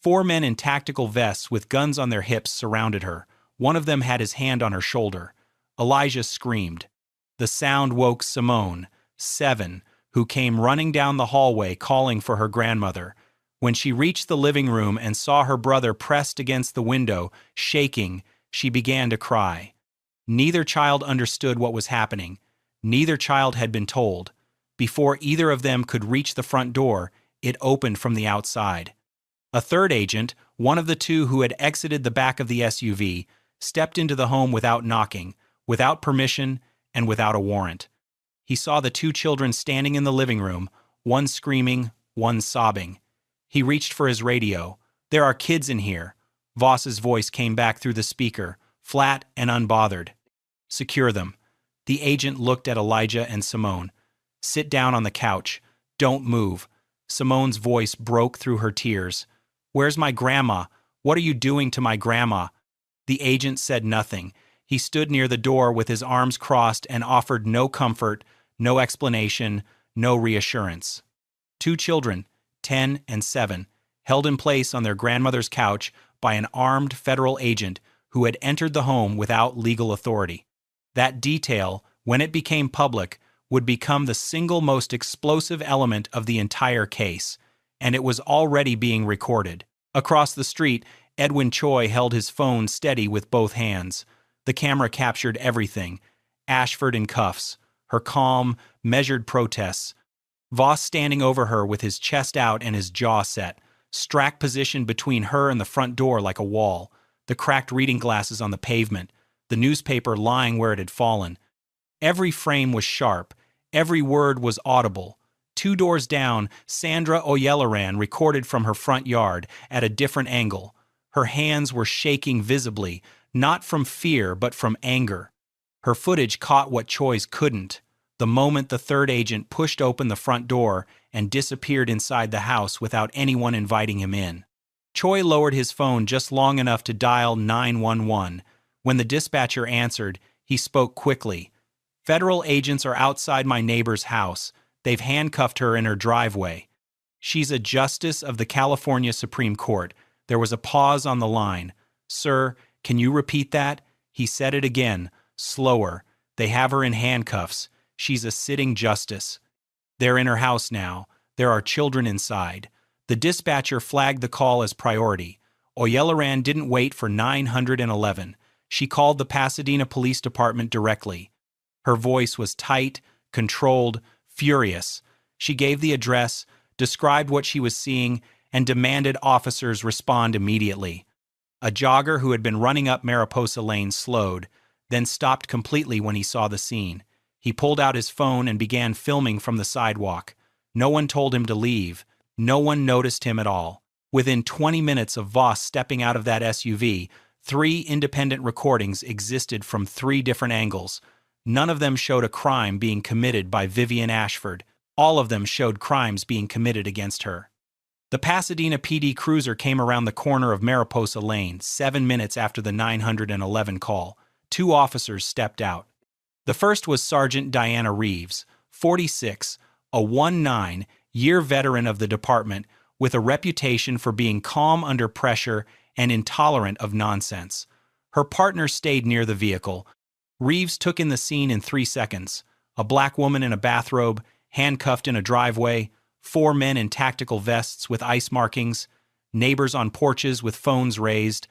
4 men in tactical vests with guns on their hips surrounded her. One of them had his hand on her shoulder. Elijah screamed. The sound woke Simone, 7, who came running down the hallway calling for her grandmother. When she reached the living room and saw her brother pressed against the window, shaking, she began to cry. Neither child understood what was happening. Neither child had been told. Before either of them could reach the front door, it opened from the outside. A third agent, one of the 2 who had exited the back of the SUV, stepped into the home without knocking, without permission, and without a warrant. He saw the 2 children standing in the living room, one screaming, one sobbing. He reached for his radio. "There are kids in here." Voss's voice came back through the speaker, flat and unbothered. "Secure them." The agent looked at Elijah and Simone. "Sit down on the couch. Don't move." Simone's voice broke through her tears. "Where's my grandma? What are you doing to my grandma?" The agent said nothing. He stood near the door with his arms crossed and offered no comfort, no explanation, no reassurance. 2 children, 10 and 7, held in place on their grandmother's couch by an armed federal agent who had entered the home without legal authority. That detail, when it became public, would become the single most explosive element of the entire case, and it was already being recorded. Across the street, Edwin Choi held his phone steady with both hands. The camera captured everything. Ashford in cuffs, her calm, measured protests, Voss standing over her with his chest out and his jaw set, Strack positioned between her and the front door like a wall, the cracked reading glasses on the pavement, the newspaper lying where it had fallen. Every frame was sharp, every word was audible. 2 doors down, Sandra Oyeleran recorded from her front yard at a different angle. Her hands were shaking visibly, not from fear but from anger. Her footage caught what Choi's couldn't. The moment the third agent pushed open the front door and disappeared inside the house without anyone inviting him in. Choi lowered his phone just long enough to dial 911. When the dispatcher answered, he spoke quickly. "Federal agents are outside my neighbor's house. They've handcuffed her in her driveway. She's a justice of the California Supreme Court." There was a pause on the line. "Sir, can you repeat that?" He said it again, slower. "They have her in handcuffs. She's a sitting justice. They're in her house now. There are children inside." The dispatcher flagged the call as priority. Oyeleran didn't wait for 911. She called the Pasadena Police Department directly. Her voice was tight, controlled, furious. She gave the address, described what she was seeing, and demanded officers respond immediately. A jogger who had been running up Mariposa Lane slowed, then stopped completely when he saw the scene. He pulled out his phone and began filming from the sidewalk. No one told him to leave. No one noticed him at all. Within 20 minutes of Voss stepping out of that SUV, 3 independent recordings existed from 3 different angles. None of them showed a crime being committed by Vivian Ashford. All of them showed crimes being committed against her. The Pasadena PD cruiser came around the corner of Mariposa Lane 7 minutes after the 911 call. 2 officers stepped out. The first was Sergeant Diana Reeves, 46, a 19-year veteran of the department with a reputation for being calm under pressure and intolerant of nonsense. Her partner stayed near the vehicle. Reeves took in the scene in 3 seconds. A black woman in a bathrobe, handcuffed in a driveway, 4 men in tactical vests with ice markings, neighbors on porches with phones raised,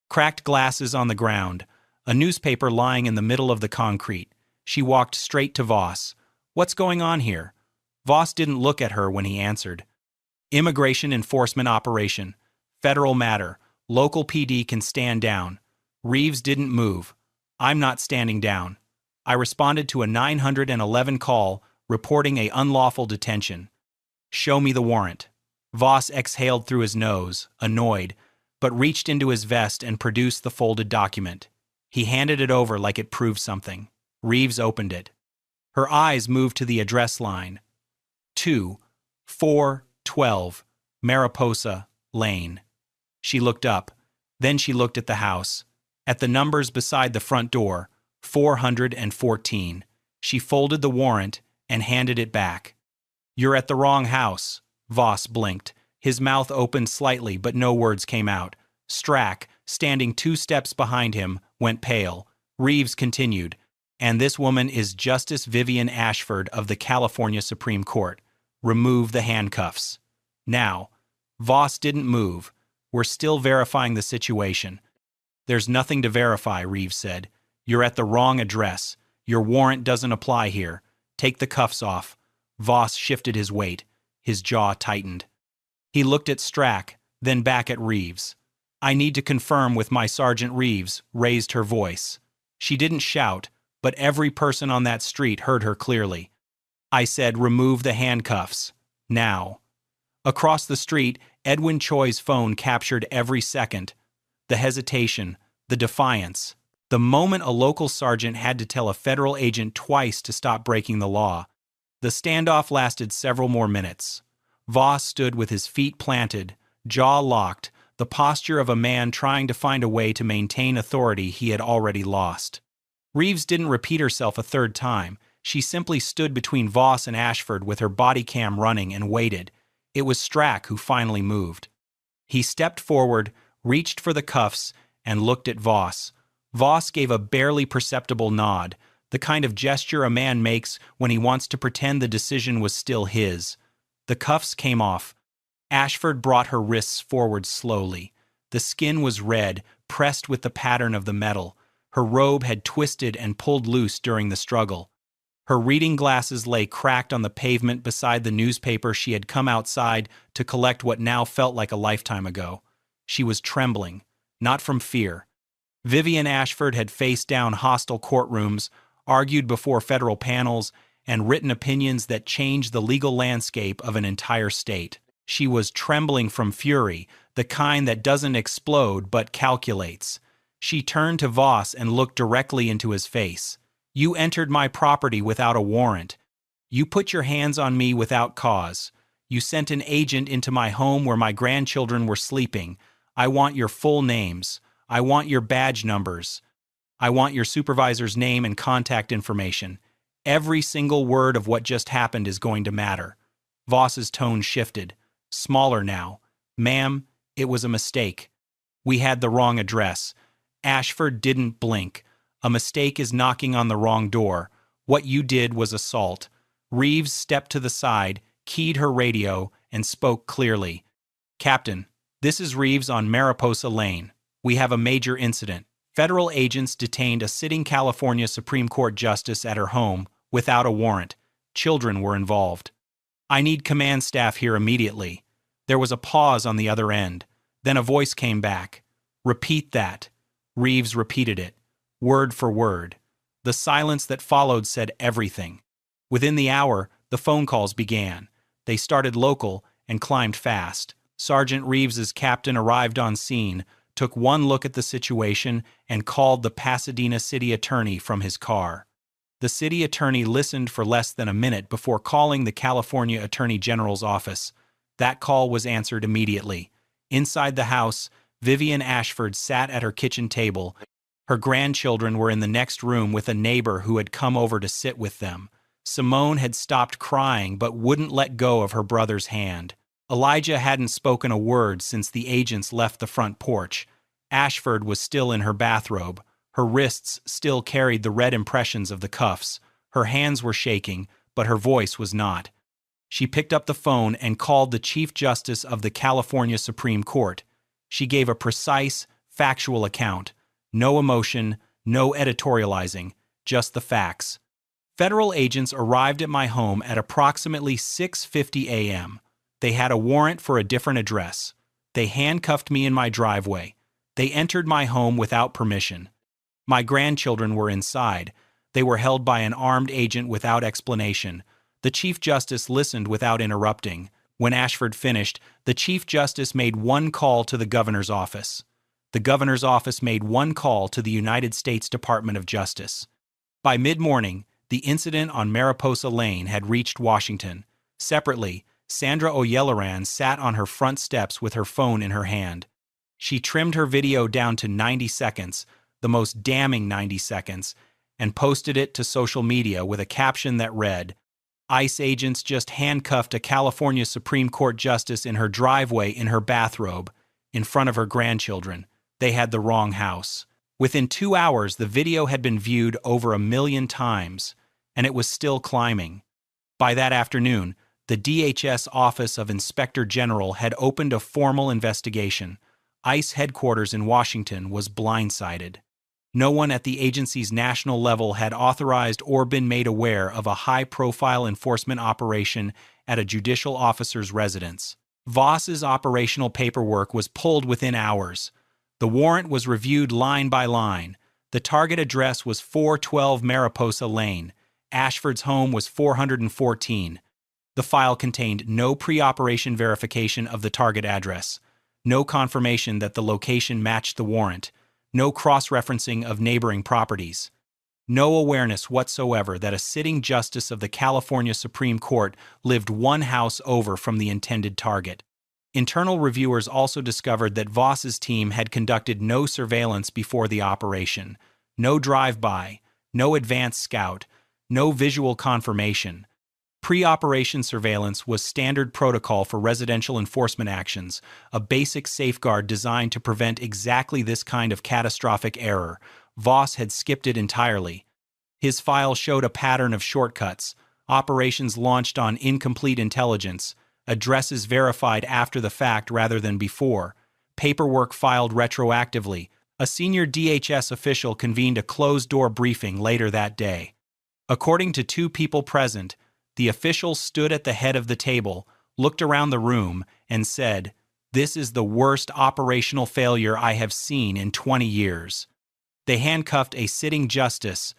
cracked glasses on the ground, a newspaper lying in the middle of the concrete. She walked straight to Voss. "What's going on here?" Voss didn't look at her when he answered. "Immigration enforcement operation. Federal matter. Local PD can stand down." Reeves didn't move. "I'm not standing down. I responded to a 911 call reporting a unlawful detention. Show me the warrant." Voss exhaled through his nose, annoyed, but reached into his vest and produced the folded document. He handed it over like it proved something. Reeves opened it. Her eyes moved to the address line. 2412 Mariposa Lane. She looked up. Then she looked at the house. At the numbers beside the front door, 414. She folded the warrant and handed it back. "You're at the wrong house." Voss blinked. His mouth opened slightly, but no words came out. Strack, standing 2 steps behind him, went pale. Reeves continued, "And this woman is Justice Vivian Ashford of the California Supreme Court. Remove the handcuffs." "Now." Voss didn't move. "We're still verifying the situation." "There's nothing to verify," Reeves said. "You're at the wrong address. Your warrant doesn't apply here. Take the cuffs off." Voss shifted his weight. His jaw tightened. He looked at Strack, then back at Reeves. "I need to confirm with my Sergeant." Reeves raised her voice. She didn't shout, but every person on that street heard her clearly. "I said remove the handcuffs. Now." Across the street, Edwin Choi's phone captured every second. The hesitation, the defiance. The moment a local sergeant had to tell a federal agent twice to stop breaking the law. The standoff lasted several more minutes. Voss stood with his feet planted, jaw locked, the posture of a man trying to find a way to maintain authority he had already lost. Reeves didn't repeat herself a third time. She simply stood between Voss and Ashford with her Bodycam running and waited. It was Strack who finally moved. He stepped forward, reached for the cuffs, and looked at Voss. Voss gave a barely perceptible nod, the kind of gesture a man makes when he wants to pretend the decision was still his. The cuffs came off. Ashford brought her wrists forward slowly. The skin was red, pressed with the pattern of the metal. Her robe had twisted and pulled loose during the struggle. Her reading glasses lay cracked on the pavement beside the newspaper she had come outside to collect what now felt like a lifetime ago. She was trembling, not from fear. Vivian Ashford had faced down hostile courtrooms, argued before federal panels, and written opinions that changed the legal landscape of an entire state. She was trembling from fury, the kind that doesn't explode but calculates. She turned to Voss and looked directly into his face. "You entered my property without a warrant. You put your hands on me without cause. You sent an agent into my home where my grandchildren were sleeping. I want your full names. I want your badge numbers. I want your supervisor's name and contact information. Every single word of what just happened is going to matter." Voss's tone shifted, smaller now. "Ma'am, it was a mistake. We had the wrong address." Ashford didn't blink. "A mistake is knocking on the wrong door. What you did was assault." Reeves stepped to the side, keyed her radio, and spoke clearly. "Captain, this is Reeves on Mariposa Lane. We have a major incident. Federal agents detained a sitting California Supreme Court justice at her home without a warrant. Children were involved. I need command staff here immediately." There was a pause on the other end. Then a voice came back. "Repeat that." Reeves repeated it, word for word. The silence that followed said everything. Within the hour, the phone calls began. They started local and climbed fast. Sergeant Reeves's captain arrived on scene, took one look at the situation, and called the Pasadena city attorney from his car. The city attorney listened for less than a minute before calling the California Attorney General's office. That call was answered immediately. Inside the house, Vivian Ashford sat at her kitchen table. Her grandchildren were in the next room with a neighbor who had come over to sit with them. Simone had stopped crying but wouldn't let go of her brother's hand. Elijah hadn't spoken a word since the agents left the front porch. Ashford was still in her bathrobe. Her wrists still carried the red impressions of the cuffs. Her hands were shaking, but her voice was not. She picked up the phone and called the Chief Justice of the California Supreme Court. She gave a precise, factual account. No emotion, no editorializing, just the facts. Federal agents arrived at my home at approximately 6:50 a.m. They had a warrant for a different address. They handcuffed me in my driveway. They entered my home without permission. My grandchildren were inside. They were held by an armed agent without explanation. The Chief Justice listened without interrupting. When Ashford finished, the Chief Justice made one call to the governor's office. The governor's office made one call to the United States Department of Justice. By mid-morning, the incident on Mariposa Lane had reached Washington. Separately, Sandra O'Yelaran sat on her front steps with her phone in her hand. She trimmed her video down to 90 seconds, the most damning 90 seconds, and posted it to social media with a caption that read, "ICE agents just handcuffed a California Supreme Court justice in her driveway in her bathrobe, in front of her grandchildren. They had the wrong house." Within 2 hours, the video had been viewed over 1 million times, and it was still climbing. By that afternoon, the DHS Office of Inspector General had opened a formal investigation. ICE headquarters in Washington was blindsided. No one at the agency's national level had authorized or been made aware of a high-profile enforcement operation at a judicial officer's residence. Voss's operational paperwork was pulled within hours. The warrant was reviewed line by line. The target address was 412 Mariposa Lane. Ashford's home was 414. The file contained no pre-operation verification of the target address, no confirmation that the location matched the warrant, no cross-referencing of neighboring properties, no awareness whatsoever that a sitting justice of the California Supreme Court lived one house over from the intended target. Internal reviewers also discovered that Voss's team had conducted no surveillance before the operation, no drive-by, no advanced scout, no visual confirmation. Pre-operation surveillance was standard protocol for residential enforcement actions, a basic safeguard designed to prevent exactly this kind of catastrophic error. Voss had skipped it entirely. His file showed a pattern of shortcuts, operations launched on incomplete intelligence, addresses verified after the fact rather than before, paperwork filed retroactively. A senior DHS official convened a closed-door briefing later that day. According to two people present, the official stood at the head of the table, looked around the room, and said, "This is the worst operational failure I have seen in 20 years." They handcuffed a sitting justice,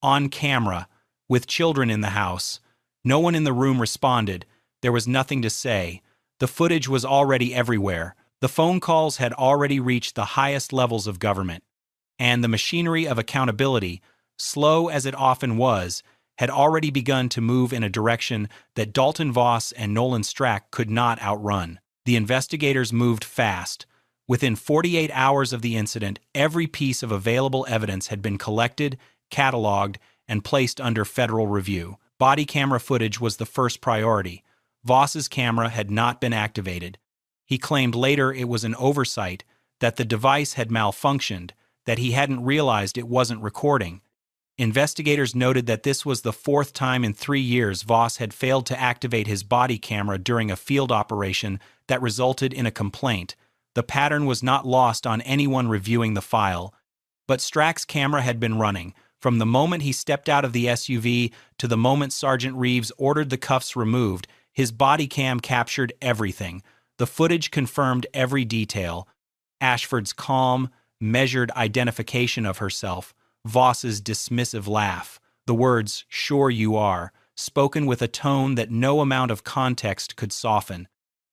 on camera, with children in the house. No one in the room responded. There was nothing to say. The footage was already everywhere. The phone calls had already reached the highest levels of government. And the machinery of accountability, slow as it often was, had already begun to move in a direction that Dalton Voss and Nolan Strack could not outrun. The investigators moved fast. Within 48 hours of the incident, every piece of available evidence had been collected, cataloged, and placed under federal review. Body camera footage was the first priority. Voss's camera had not been activated. He claimed later it was an oversight, that the device had malfunctioned, that he hadn't realized it wasn't recording. Investigators noted that this was the fourth time in 3 years Voss had failed to activate his body camera during a field operation that resulted in a complaint. The pattern was not lost on anyone reviewing the file, but Strack's camera had been running. From the moment he stepped out of the SUV to the moment Sergeant Reeves ordered the cuffs removed, his body cam captured everything. The footage confirmed every detail: Ashford's calm, measured identification of herself, Voss's dismissive laugh, the words, "Sure you are," spoken with a tone that no amount of context could soften.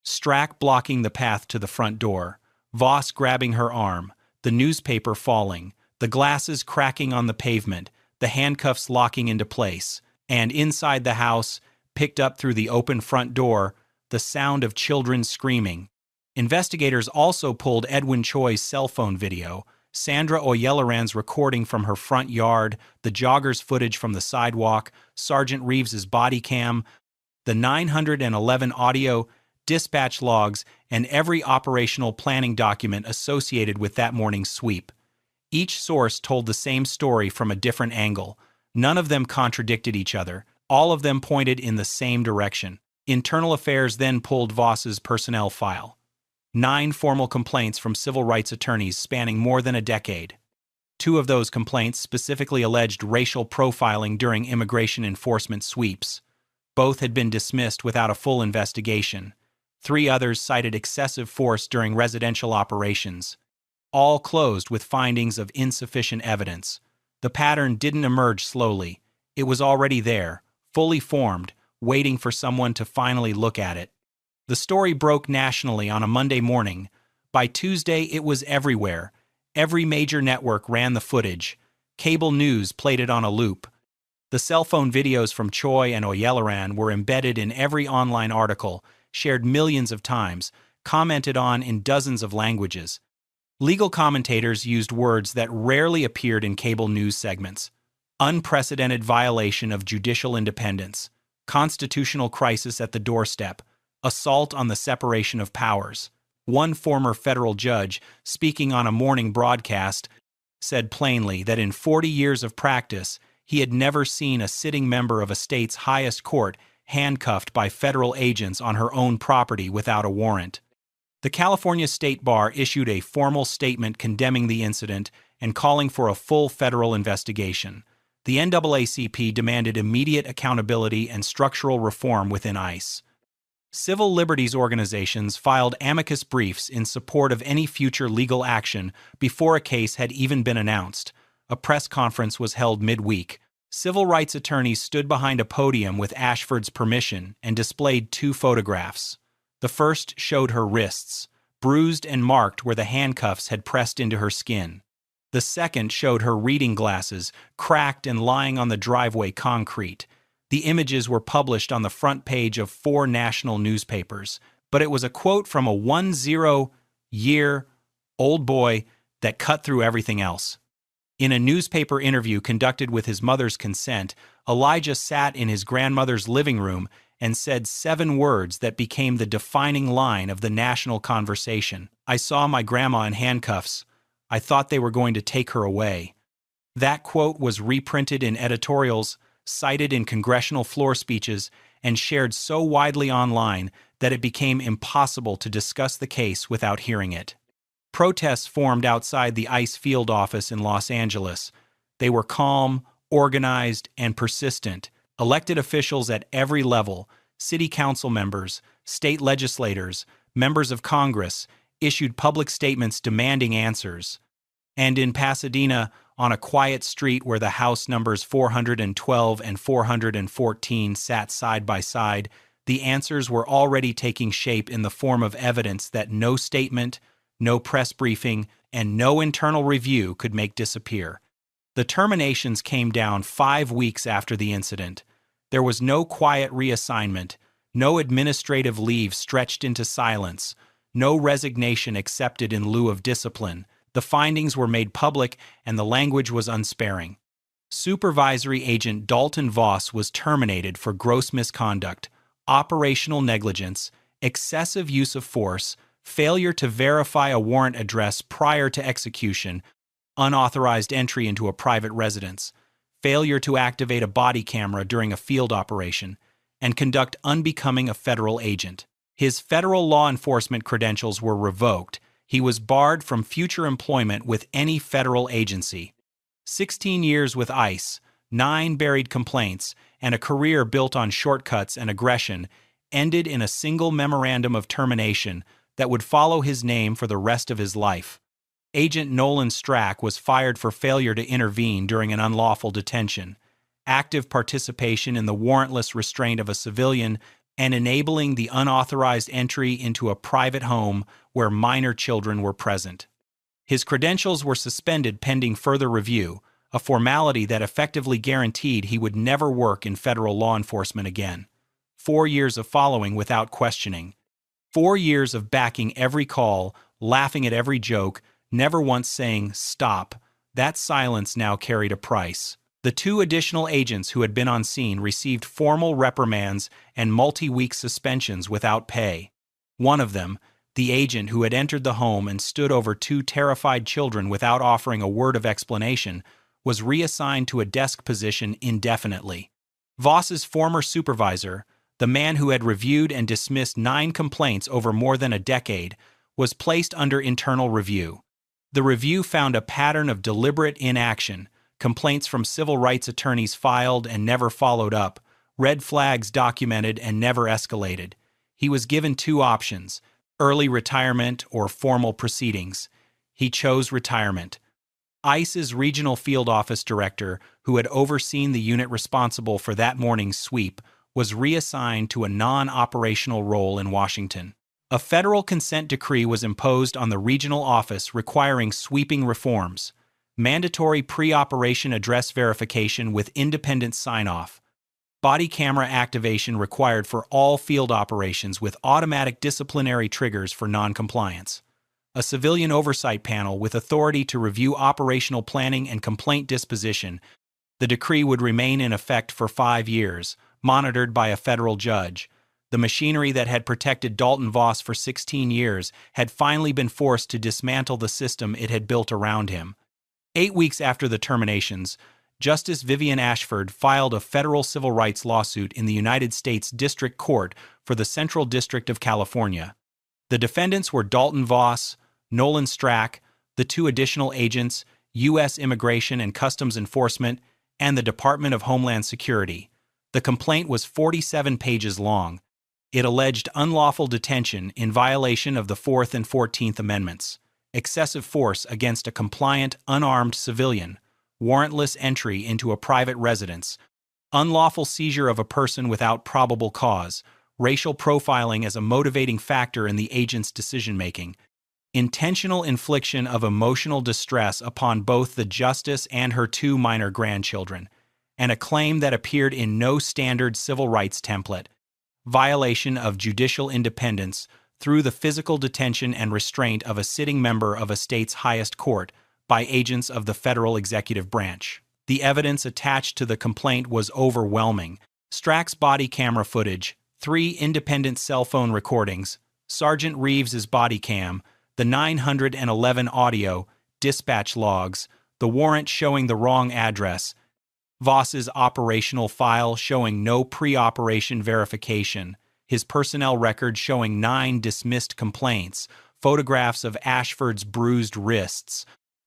Strack blocking the path to the front door, Voss grabbing her arm, the newspaper falling, the glasses cracking on the pavement, the handcuffs locking into place, and inside the house, picked up through the open front door, the sound of children screaming. Investigators also pulled Edwin Choi's cell phone video, Sandra Oyelaran's recording from her front yard, the jogger's footage from the sidewalk, Sergeant Reeves's body cam, the 911 audio, dispatch logs, and every operational planning document associated with that morning's sweep. Each source told the same story from a different angle. None of them contradicted each other. All of them pointed in the same direction. Internal Affairs then pulled Voss's personnel file. 9 formal complaints from civil rights attorneys spanning more than a decade. 2 of those complaints specifically alleged racial profiling during immigration enforcement sweeps. Both had been dismissed without a full investigation. 3 others cited excessive force during residential operations. All closed with findings of insufficient evidence. The pattern didn't emerge slowly. It was already there, fully formed, waiting for someone to finally look at it. The story broke nationally on a Monday morning. By Tuesday, it was everywhere. Every major network ran the footage. Cable news played it on a loop. The cell phone videos from Choi and Oyelaran were embedded in every online article, shared millions of times, commented on in dozens of languages. Legal commentators used words that rarely appeared in cable news segments: unprecedented violation of judicial independence, constitutional crisis at the doorstep, assault on the separation of powers. One former federal judge, speaking on a morning broadcast, said plainly that in 40 years of practice, he had never seen a sitting member of a state's highest court handcuffed by federal agents on her own property without a warrant. The California State Bar issued a formal statement condemning the incident and calling for a full federal investigation. The NAACP demanded immediate accountability and structural reform within ICE. Civil liberties organizations filed amicus briefs in support of any future legal action before a case had even been announced. A press conference was held midweek. Civil rights attorneys stood behind a podium with Ashford's permission and displayed 2 photographs. The first showed her wrists, bruised and marked where the handcuffs had pressed into her skin. The second showed her reading glasses, cracked and lying on the driveway concrete. The images were published on the front page of 4 national newspapers, but it was a quote from a 10-year-old boy that cut through everything else. In a newspaper interview conducted with his mother's consent, Elijah sat in his grandmother's living room and said 7 words that became the defining line of the national conversation. "I saw my grandma in handcuffs. I thought they were going to take her away." That quote was reprinted in editorials, cited in congressional floor speeches, and shared so widely online that it became impossible to discuss the case without hearing it. Protests formed outside the ICE field office in Los Angeles. They were calm, organized, and persistent. Elected officials at every level, city council members, state legislators, members of Congress, issued public statements demanding answers. And in Pasadena, on a quiet street where the house numbers 412 and 414 sat side by side, the answers were already taking shape in the form of evidence that no statement, no press briefing, and no internal review could make disappear. The terminations came down 5 weeks after the incident. There was no quiet reassignment, no administrative leave stretched into silence, no resignation accepted in lieu of discipline. The findings were made public and the language was unsparing. Supervisory Agent Dalton Voss was terminated for gross misconduct, operational negligence, excessive use of force, failure to verify a warrant address prior to execution, unauthorized entry into a private residence, failure to activate a body camera during a field operation, and conduct unbecoming a federal agent. His federal law enforcement credentials were revoked. He was barred from future employment with any federal agency. 16 years with ICE, 9 buried complaints, and a career built on shortcuts and aggression, ended in a single memorandum of termination that would follow his name for the rest of his life. Agent Nolan Strack was fired for failure to intervene during an unlawful detention, active participation in the warrantless restraint of a civilian, and enabling the unauthorized entry into a private home where minor children were present. His credentials were suspended pending further review, a formality that effectively guaranteed he would never work in federal law enforcement again. 4 years of following without questioning. 4 years of backing every call, laughing at every joke, never once saying, "Stop." That silence now carried a price. The 2 additional agents who had been on scene received formal reprimands and multi-week suspensions without pay. One of them, the agent who had entered the home and stood over 2 terrified children without offering a word of explanation, was reassigned to a desk position indefinitely. Voss's former supervisor, the man who had reviewed and dismissed 9 complaints over more than a decade, was placed under internal review. The review found a pattern of deliberate inaction, complaints from civil rights attorneys filed and never followed up, red flags documented and never escalated. He was given 2 options: early retirement or formal proceedings. He chose retirement. ICE's regional field office director, who had overseen the unit responsible for that morning's sweep, was reassigned to a non-operational role in Washington. A federal consent decree was imposed on the regional office requiring sweeping reforms: mandatory pre-operation address verification with independent sign-off, body camera activation required for all field operations with automatic disciplinary triggers for non-compliance, a civilian oversight panel with authority to review operational planning and complaint disposition. The decree would remain in effect for 5 years, monitored by a federal judge. The machinery that had protected Dalton Voss for 16 years had finally been forced to dismantle the system it had built around him. 8 weeks after the terminations, Justice Vivian Ashford filed a federal civil rights lawsuit in the United States District Court for the Central District of California. The defendants were Dalton Voss, Nolan Strack, the 2 additional agents, U.S. Immigration and Customs Enforcement, and the Department of Homeland Security. The complaint was 47 pages long. It alleged unlawful detention in violation of the 4th and 14th Amendments, excessive force against a compliant, unarmed civilian, warrantless entry into a private residence, unlawful seizure of a person without probable cause, racial profiling as a motivating factor in the agent's decision-making, intentional infliction of emotional distress upon both the justice and her 2 minor grandchildren, and a claim that appeared in no standard civil rights template, violation of judicial independence through the physical detention and restraint of a sitting member of a state's highest court by agents of the federal executive branch. The evidence attached to the complaint was overwhelming: Strack's body camera footage, 3 independent cell phone recordings, Sergeant Reeves's body cam, the 911 audio, dispatch logs, the warrant showing the wrong address, Voss's operational file showing no pre-operation verification, his personnel record showing 9 dismissed complaints, photographs of Ashford's bruised wrists,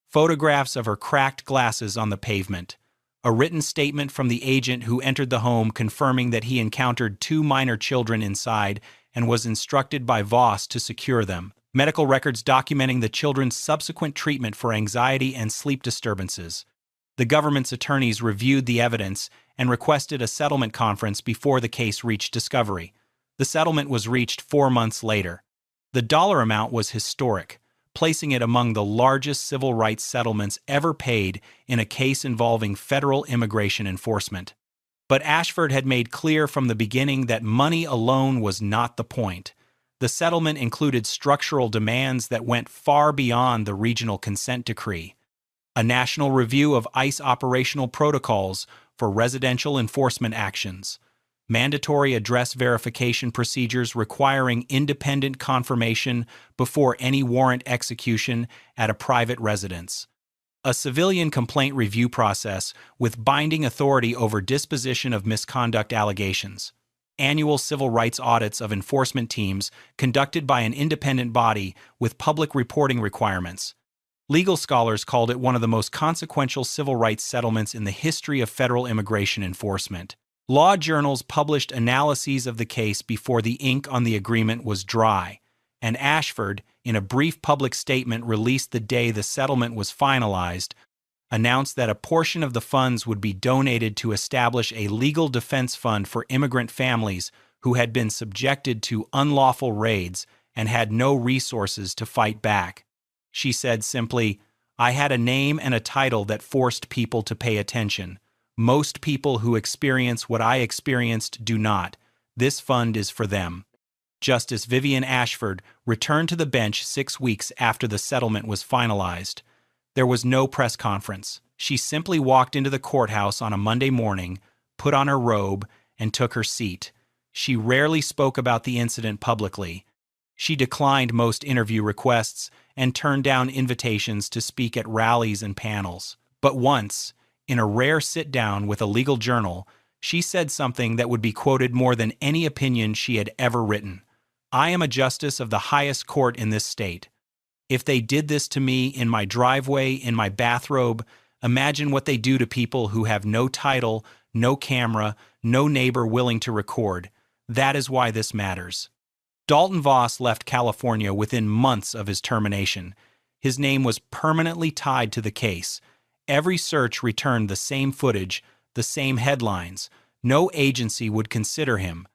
photographs of her cracked glasses on the pavement, a written statement from the agent who entered the home confirming that he encountered 2 minor children inside and was instructed by Voss to secure them, medical records documenting the children's subsequent treatment for anxiety and sleep disturbances. The government's attorneys reviewed the evidence and requested a settlement conference before the case reached discovery. The settlement was reached 4 months later. The dollar amount was historic, placing it among the largest civil rights settlements ever paid in a case involving federal immigration enforcement. But Ashford had made clear from the beginning that money alone was not the point. The settlement included structural demands that went far beyond the regional consent decree: a national review of ICE operational protocols for residential enforcement actions, mandatory address verification procedures requiring independent confirmation before any warrant execution at a private residence, a civilian complaint review process with binding authority over disposition of misconduct allegations, annual civil rights audits of enforcement teams conducted by an independent body with public reporting requirements. Legal scholars called it one of the most consequential civil rights settlements in the history of federal immigration enforcement. Law journals published analyses of the case before the ink on the agreement was dry, and Ashford, in a brief public statement released the day the settlement was finalized, announced that a portion of the funds would be donated to establish a legal defense fund for immigrant families who had been subjected to unlawful raids and had no resources to fight back. She said simply, "I had a name and a title that forced people to pay attention. Most people who experience what I experienced do not. This fund is for them." Justice Vivian Ashford returned to the bench 6 weeks after the settlement was finalized. There was no press conference. She simply walked into the courthouse on a Monday morning, put on her robe, and took her seat. She rarely spoke about the incident publicly. She declined most interview requests and turned down invitations to speak at rallies and panels. But once, in a rare sit-down with a legal journal, she said something that would be quoted more than any opinion she had ever written. "I am a justice of the highest court in this state. If they did this to me in my driveway, in my bathrobe, imagine what they do to people who have no title, no camera, no neighbor willing to record. That is why this matters." Dalton Voss left California within months of his termination. His name was permanently tied to the case. Every search returned the same footage, the same headlines. No agency would consider him.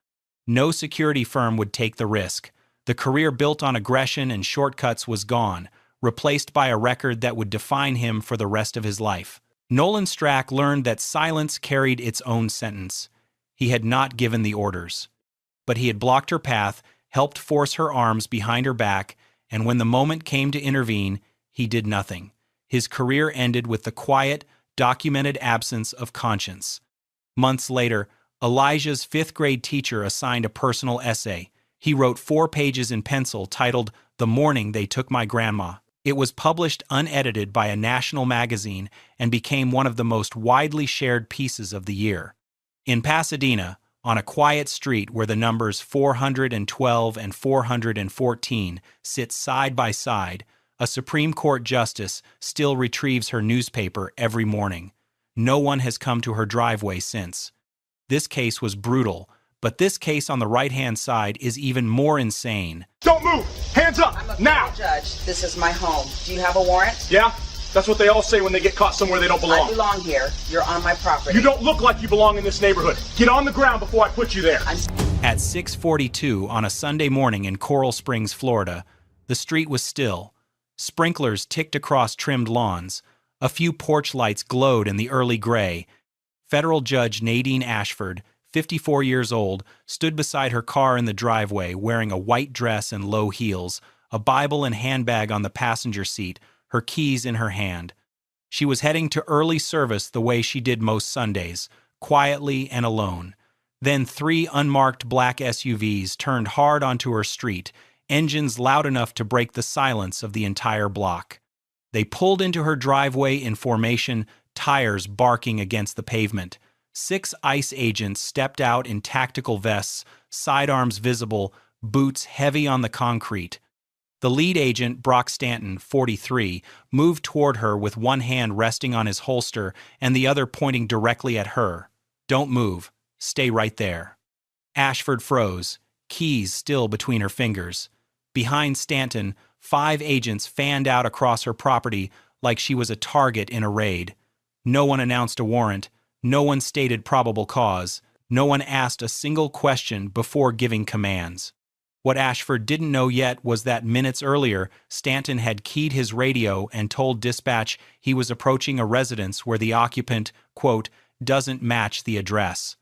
No security firm would take the risk. The career built on aggression and shortcuts was gone, replaced by a record that would define him for the rest of his life. Nolan Strack learned that silence carried its own sentence. He had not given the orders. But he had blocked her path, helped force her arms behind her back, and when the moment came to intervene, he did nothing. His career ended with the quiet, documented absence of conscience. Months later, Elijah's fifth-grade teacher assigned a personal essay. He wrote 4 pages in pencil titled "The Morning They Took My Grandma." It was published unedited by a national magazine and became one of the most widely shared pieces of the year. In Pasadena, on a quiet street where the numbers 412 and 414 sit side by side, a Supreme Court justice still retrieves her newspaper every morning. No one has come to her driveway since. This case was brutal, but this case on the right-hand side is even more insane. Don't move! Hands up! I'm a Now! federal judge. This is my home. Do you have a warrant? Yeah? That's what they all say when they get caught somewhere they don't I belong. belong here. You're on my property. You don't look like you belong in this neighborhood. Get on the ground before I put you there. At 6:42 on a Sunday morning in Coral Springs, Florida, the street was still. Sprinklers ticked across trimmed lawns. A few porch lights glowed in the early gray. Federal Judge Nadine Ashford, 54 years old, stood beside her car in the driveway wearing a white dress and low heels, a Bible and handbag on the passenger seat, her keys in her hand. She was heading to early service the way she did most Sundays, quietly and alone. Then 3 unmarked black SUVs turned hard onto her street, engines loud enough to break the silence of the entire block. They pulled into her driveway in formation, tires barking against the pavement. 6 ICE agents stepped out in tactical vests, sidearms visible, boots heavy on the concrete. The lead agent, Brock Stanton, 43, moved toward her with one hand resting on his holster and the other pointing directly at her. "Don't move. Stay right there." Ashford froze, keys still between her fingers. Behind Stanton, 5 agents fanned out across her property like she was a target in a raid. No one announced a warrant. No one stated probable cause. No one asked a single question before giving commands. What Ashford didn't know yet was that minutes earlier, Stanton had keyed his radio and told dispatch he was approaching a residence where the occupant, quote, "doesn't match the address."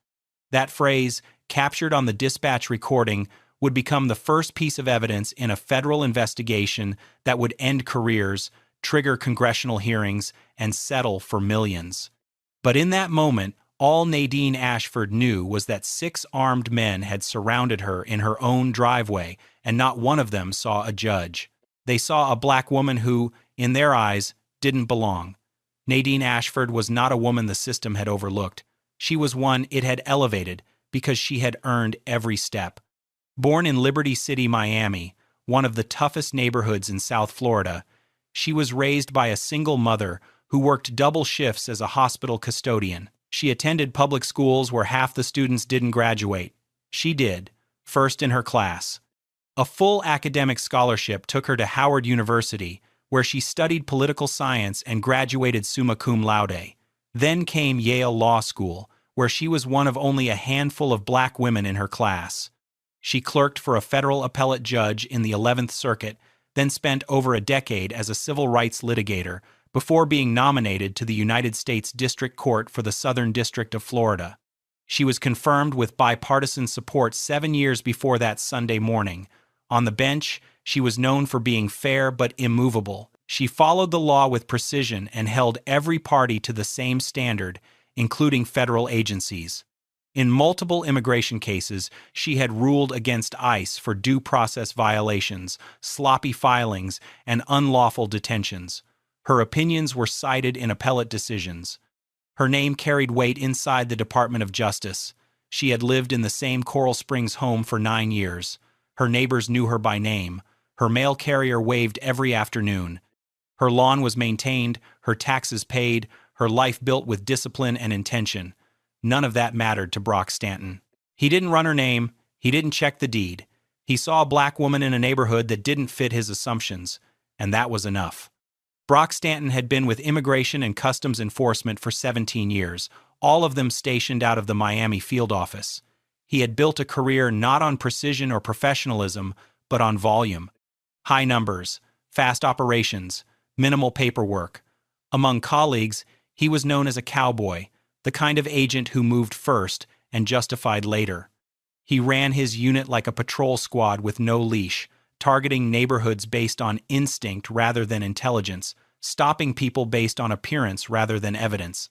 That phrase, captured on the dispatch recording, would become the first piece of evidence in a federal investigation that would end careers, trigger congressional hearings, and settle for millions. But in that moment, all Nadine Ashford knew was that 6 armed men had surrounded her in her own driveway, and not one of them saw a judge. They saw a black woman who, in their eyes, didn't belong. Nadine Ashford was not a woman the system had overlooked. She was one it had elevated because she had earned every step. Born in Liberty City, Miami, one of the toughest neighborhoods in South Florida, she was raised by a single mother who worked double shifts as a hospital custodian. She attended public schools where half the students didn't graduate. She did, first in her class. A full academic scholarship took her to Howard University, where she studied political science and graduated summa cum laude. Then came Yale Law School, where she was one of only a handful of black women in her class. She clerked for a federal appellate judge in the 11th Circuit, then spent over a decade as a civil rights litigator before being nominated to the United States District Court for the Southern District of Florida. She was confirmed with bipartisan support 7 years before that Sunday morning. On the bench, she was known for being fair but immovable. She followed the law with precision and held every party to the same standard, including federal agencies. In multiple immigration cases, she had ruled against ICE for due process violations, sloppy filings, and unlawful detentions. Her opinions were cited in appellate decisions. Her name carried weight inside the Department of Justice. She had lived in the same Coral Springs home for 9 years. Her neighbors knew her by name. Her mail carrier waved every afternoon. Her lawn was maintained, her taxes paid, her life built with discipline and intention. None of that mattered to Brock Stanton. He didn't run her name. He didn't check the deed. He saw a black woman in a neighborhood that didn't fit his assumptions, and that was enough. Brock Stanton had been with Immigration and Customs Enforcement for 17 years, all of them stationed out of the Miami field office. He had built a career not on precision or professionalism, but on volume. High numbers, fast operations, minimal paperwork. Among colleagues, he was known as a cowboy, the kind of agent who moved first and justified later. He ran his unit like a patrol squad with no leash, targeting neighborhoods based on instinct rather than intelligence, stopping people based on appearance rather than evidence.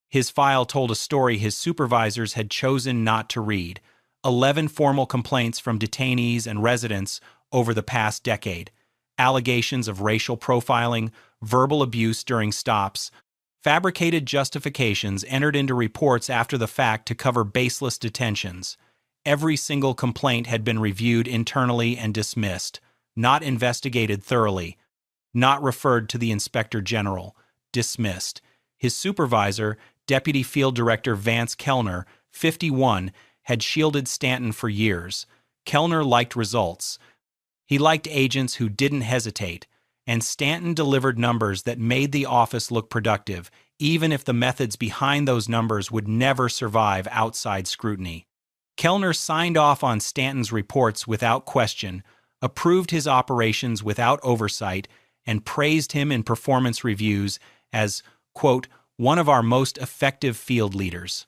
His file told a story his supervisors had chosen not to read: 11 formal complaints from detainees and residents over the past decade, allegations of racial profiling, verbal abuse during stops, fabricated justifications entered into reports after the fact to cover baseless detentions. Every single complaint had been reviewed internally and dismissed, not investigated thoroughly, not referred to the Inspector General, dismissed. His supervisor, Deputy Field Director Vance Kellner, 51, had shielded Stanton for years. Kellner liked results. He liked agents who didn't hesitate, and Stanton delivered numbers that made the office look productive, even if the methods behind those numbers would never survive outside scrutiny. Kellner signed off on Stanton's reports without question, approved his operations without oversight, and praised him in performance reviews as, quote, one of our most effective field leaders.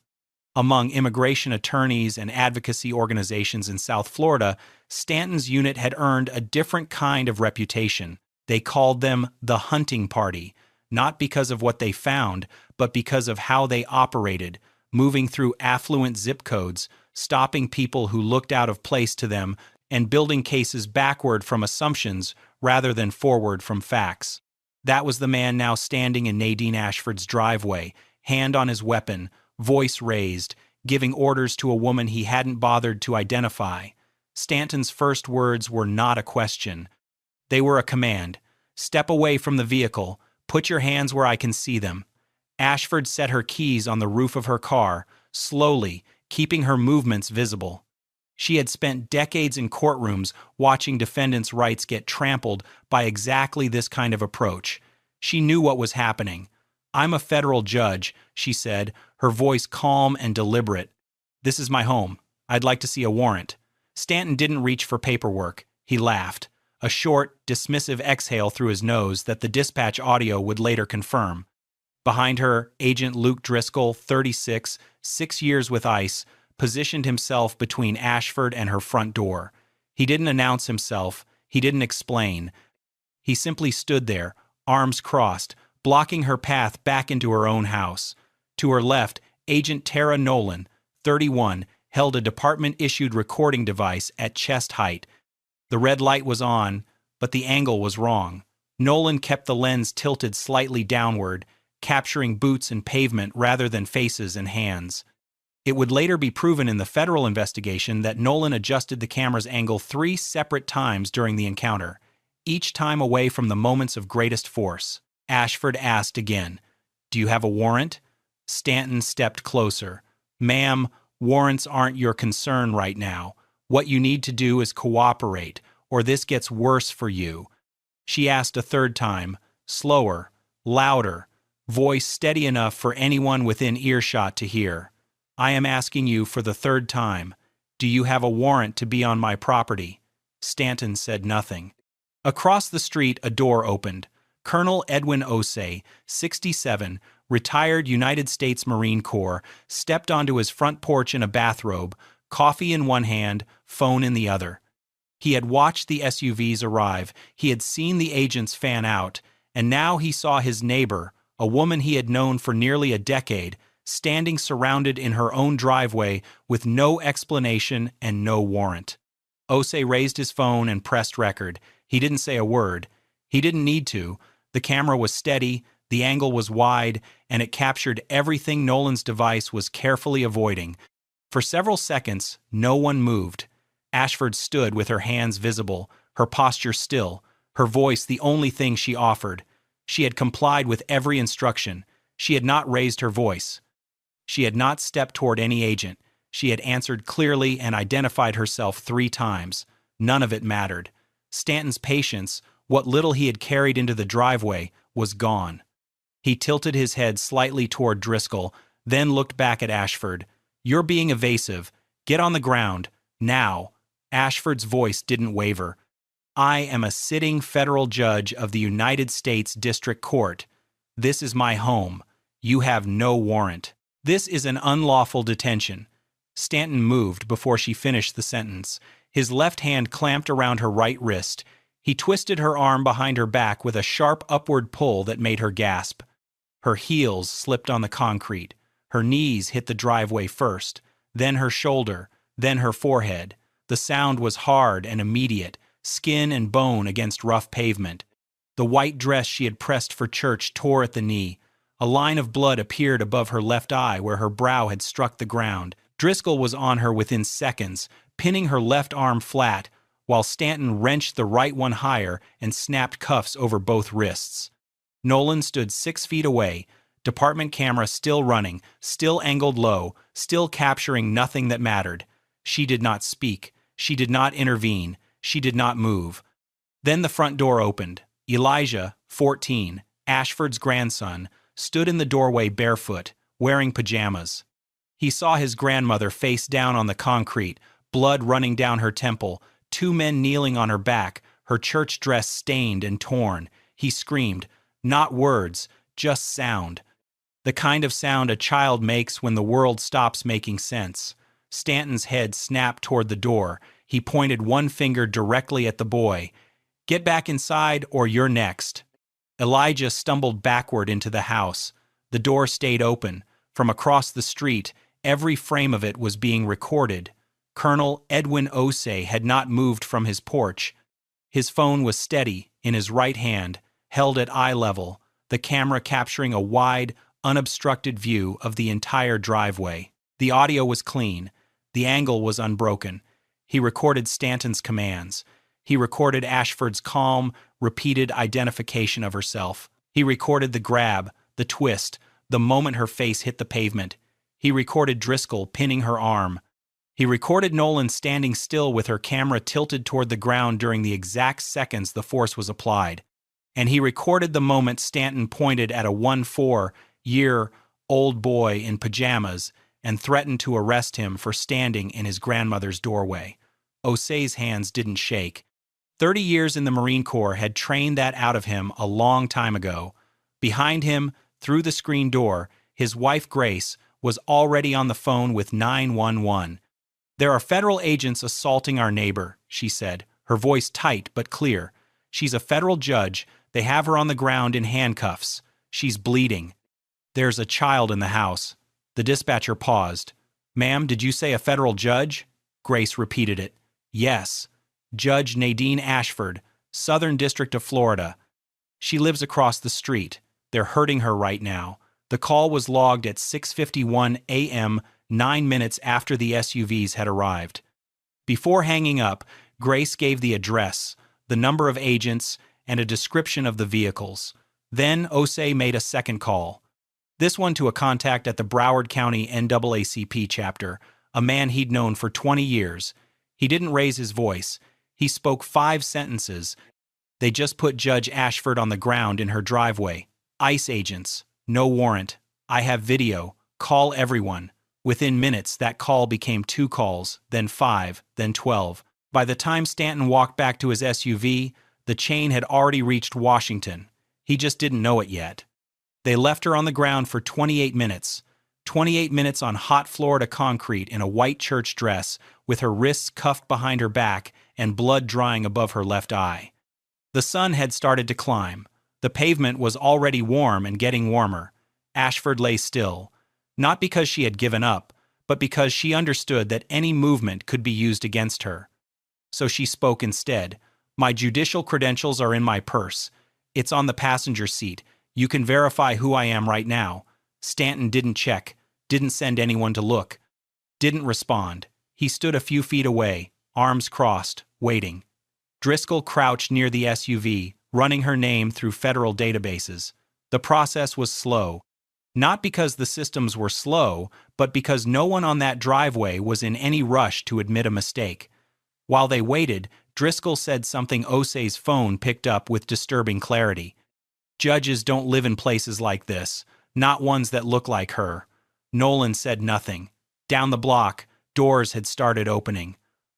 Among immigration attorneys and advocacy organizations in South Florida, Stanton's unit had earned a different kind of reputation. They called them the hunting party, not because of what they found, but because of how they operated, moving through affluent zip codes, stopping people who looked out of place to them, and building cases backward from assumptions rather than forward from facts. That was the man now standing in Nadine Ashford's driveway, hand on his weapon, voice raised, giving orders to a woman he hadn't bothered to identify. Stanton's first words were not a question. They were a command. Step away from the vehicle. Put your hands where I can see them. Ashford set her keys on the roof of her car, slowly, keeping her movements visible. She had spent decades in courtrooms watching defendants' rights get trampled by exactly this kind of approach. She knew what was happening. I'm a federal judge, she said, her voice calm and deliberate. This is my home. I'd like to see a warrant. Stanton didn't reach for paperwork. He laughed, a short, dismissive exhale through his nose that the dispatch audio would later confirm. Behind her, Agent Luke Driscoll, 36, 6 years with ICE, positioned himself between Ashford and her front door. He didn't announce himself. He didn't explain. He simply stood there, arms crossed, blocking her path back into her own house. To her left, Agent Tara Nolan, 31, held a department-issued recording device at chest height. The red light was on, but the angle was wrong. Nolan kept the lens tilted slightly downward, capturing boots and pavement rather than faces and hands. It would later be proven in the federal investigation that Nolan adjusted the camera's angle 3 separate times during the encounter, each time away from the moments of greatest force. Ashford asked again, "Do you have a warrant?" Stanton stepped closer. Ma'am, warrants aren't your concern right now. What you need to do is cooperate, or this gets worse for you. She asked a third time, slower, louder, voice steady enough for anyone within earshot to hear. I am asking you for the third time. Do you have a warrant to be on my property? Stanton said nothing. Across the street, a door opened. Colonel Edwin Osei, 67, retired United States Marine Corps, stepped onto his front porch in a bathrobe, coffee in one hand, phone in the other. He had watched the SUVs arrive, he had seen the agents fan out, and now he saw his neighbor, a woman he had known for nearly a decade, standing surrounded in her own driveway with no explanation and no warrant. Osei raised his phone and pressed record. He didn't say a word. He didn't need to. The camera was steady, the angle was wide, and it captured everything Nolan's device was carefully avoiding. For several seconds, no one moved. Ashford stood with her hands visible, her posture still, her voice the only thing she offered. She had complied with every instruction. She had not raised her voice. She had not stepped toward any agent. She had answered clearly and identified herself 3 times. None of it mattered. Stanton's patience, what little he had carried into the driveway, was gone. He tilted his head slightly toward Driscoll, then looked back at Ashford. You're being evasive. Get on the ground. Now. Ashford's voice didn't waver. I am a sitting federal judge of the United States District Court. This is my home. You have no warrant. This is an unlawful detention. Stanton moved before she finished the sentence. His left hand clamped around her right wrist. He twisted her arm behind her back with a sharp upward pull that made her gasp. Her heels slipped on the concrete. Her knees hit the driveway first, then her shoulder, then her forehead. The sound was hard and immediate, skin and bone against rough pavement. The white dress she had pressed for church tore at the knee. A line of blood appeared above her left eye where her brow had struck the ground. Driscoll was on her within seconds, pinning her left arm flat, while Stanton wrenched the right one higher and snapped cuffs over both wrists. Nolan stood 6 feet away, department camera still running, still angled low, still capturing nothing that mattered. She did not speak. She did not intervene. She did not move. Then the front door opened. Elijah, 14, Ashford's grandson, stood in the doorway barefoot, wearing pajamas. He saw his grandmother face down on the concrete, blood running down her temple, 2 men kneeling on her back, her church dress stained and torn. He screamed, not words, just sound. The kind of sound a child makes when the world stops making sense. Stanton's head snapped toward the door. He pointed one finger directly at the boy. Get back inside or you're next. Elijah stumbled backward into the house. The door stayed open. From across the street, every frame of it was being recorded. Colonel Edwin Osei had not moved from his porch. His phone was steady, in his right hand, held at eye level, the camera capturing a wide, unobstructed view of the entire driveway. The audio was clean. The angle was unbroken. He recorded Stanton's commands. He recorded Ashford's calm, repeated identification of herself. He recorded the grab, the twist, the moment her face hit the pavement. He recorded Driscoll pinning her arm. He recorded Nolan standing still with her camera tilted toward the ground during the exact seconds the force was applied. And he recorded the moment Stanton pointed at a 14-year-old boy in pajamas and threatened to arrest him for standing in his grandmother's doorway. Osei's hands didn't shake. 30 years in the Marine Corps had trained that out of him a long time ago. Behind him, through the screen door, his wife Grace was already on the phone with 911. There are federal agents assaulting our neighbor, she said, her voice tight but clear. She's a federal judge. They have her on the ground in handcuffs. She's bleeding. There's a child in the house. The dispatcher paused. Ma'am, did you say a federal judge? Grace repeated it. Yes. Judge Nadine Ashford, Southern District of Florida. She lives across the street. They're hurting her right now. The call was logged at 6:51 a.m., 9 minutes after the SUVs had arrived. Before hanging up, Grace gave the address, the number of agents, and a description of the vehicles. Then Osei made a second call. This one to a contact at the Broward County NAACP chapter, a man he'd known for 20 years. He didn't raise his voice. He spoke 5 sentences. They just put Judge Ashford on the ground in her driveway. ICE agents. No warrant. I have video. Call everyone. Within minutes, that call became 2 calls, then 5, then 12. By the time Stanton walked back to his SUV, the chain had already reached Washington. He just didn't know it yet. They left her on the ground for 28 minutes. 28 minutes on hot Florida concrete in a white church dress, with her wrists cuffed behind her back and blood drying above her left eye. The sun had started to climb. The pavement was already warm and getting warmer. Ashford lay still, not because she had given up, but because she understood that any movement could be used against her. So she spoke instead. My judicial credentials are in my purse. It's on the passenger seat. You can verify who I am right now. Stanton didn't check, didn't send anyone to look, didn't respond. He stood a few feet away, arms crossed, waiting. Driscoll crouched near the SUV, running her name through federal databases. The process was slow. Not because the systems were slow, but because no one on that driveway was in any rush to admit a mistake. While they waited, Driscoll said something Osei's phone picked up with disturbing clarity. Judges don't live in places like this, not ones that look like her. Nolan said nothing. Down the block, doors had started opening.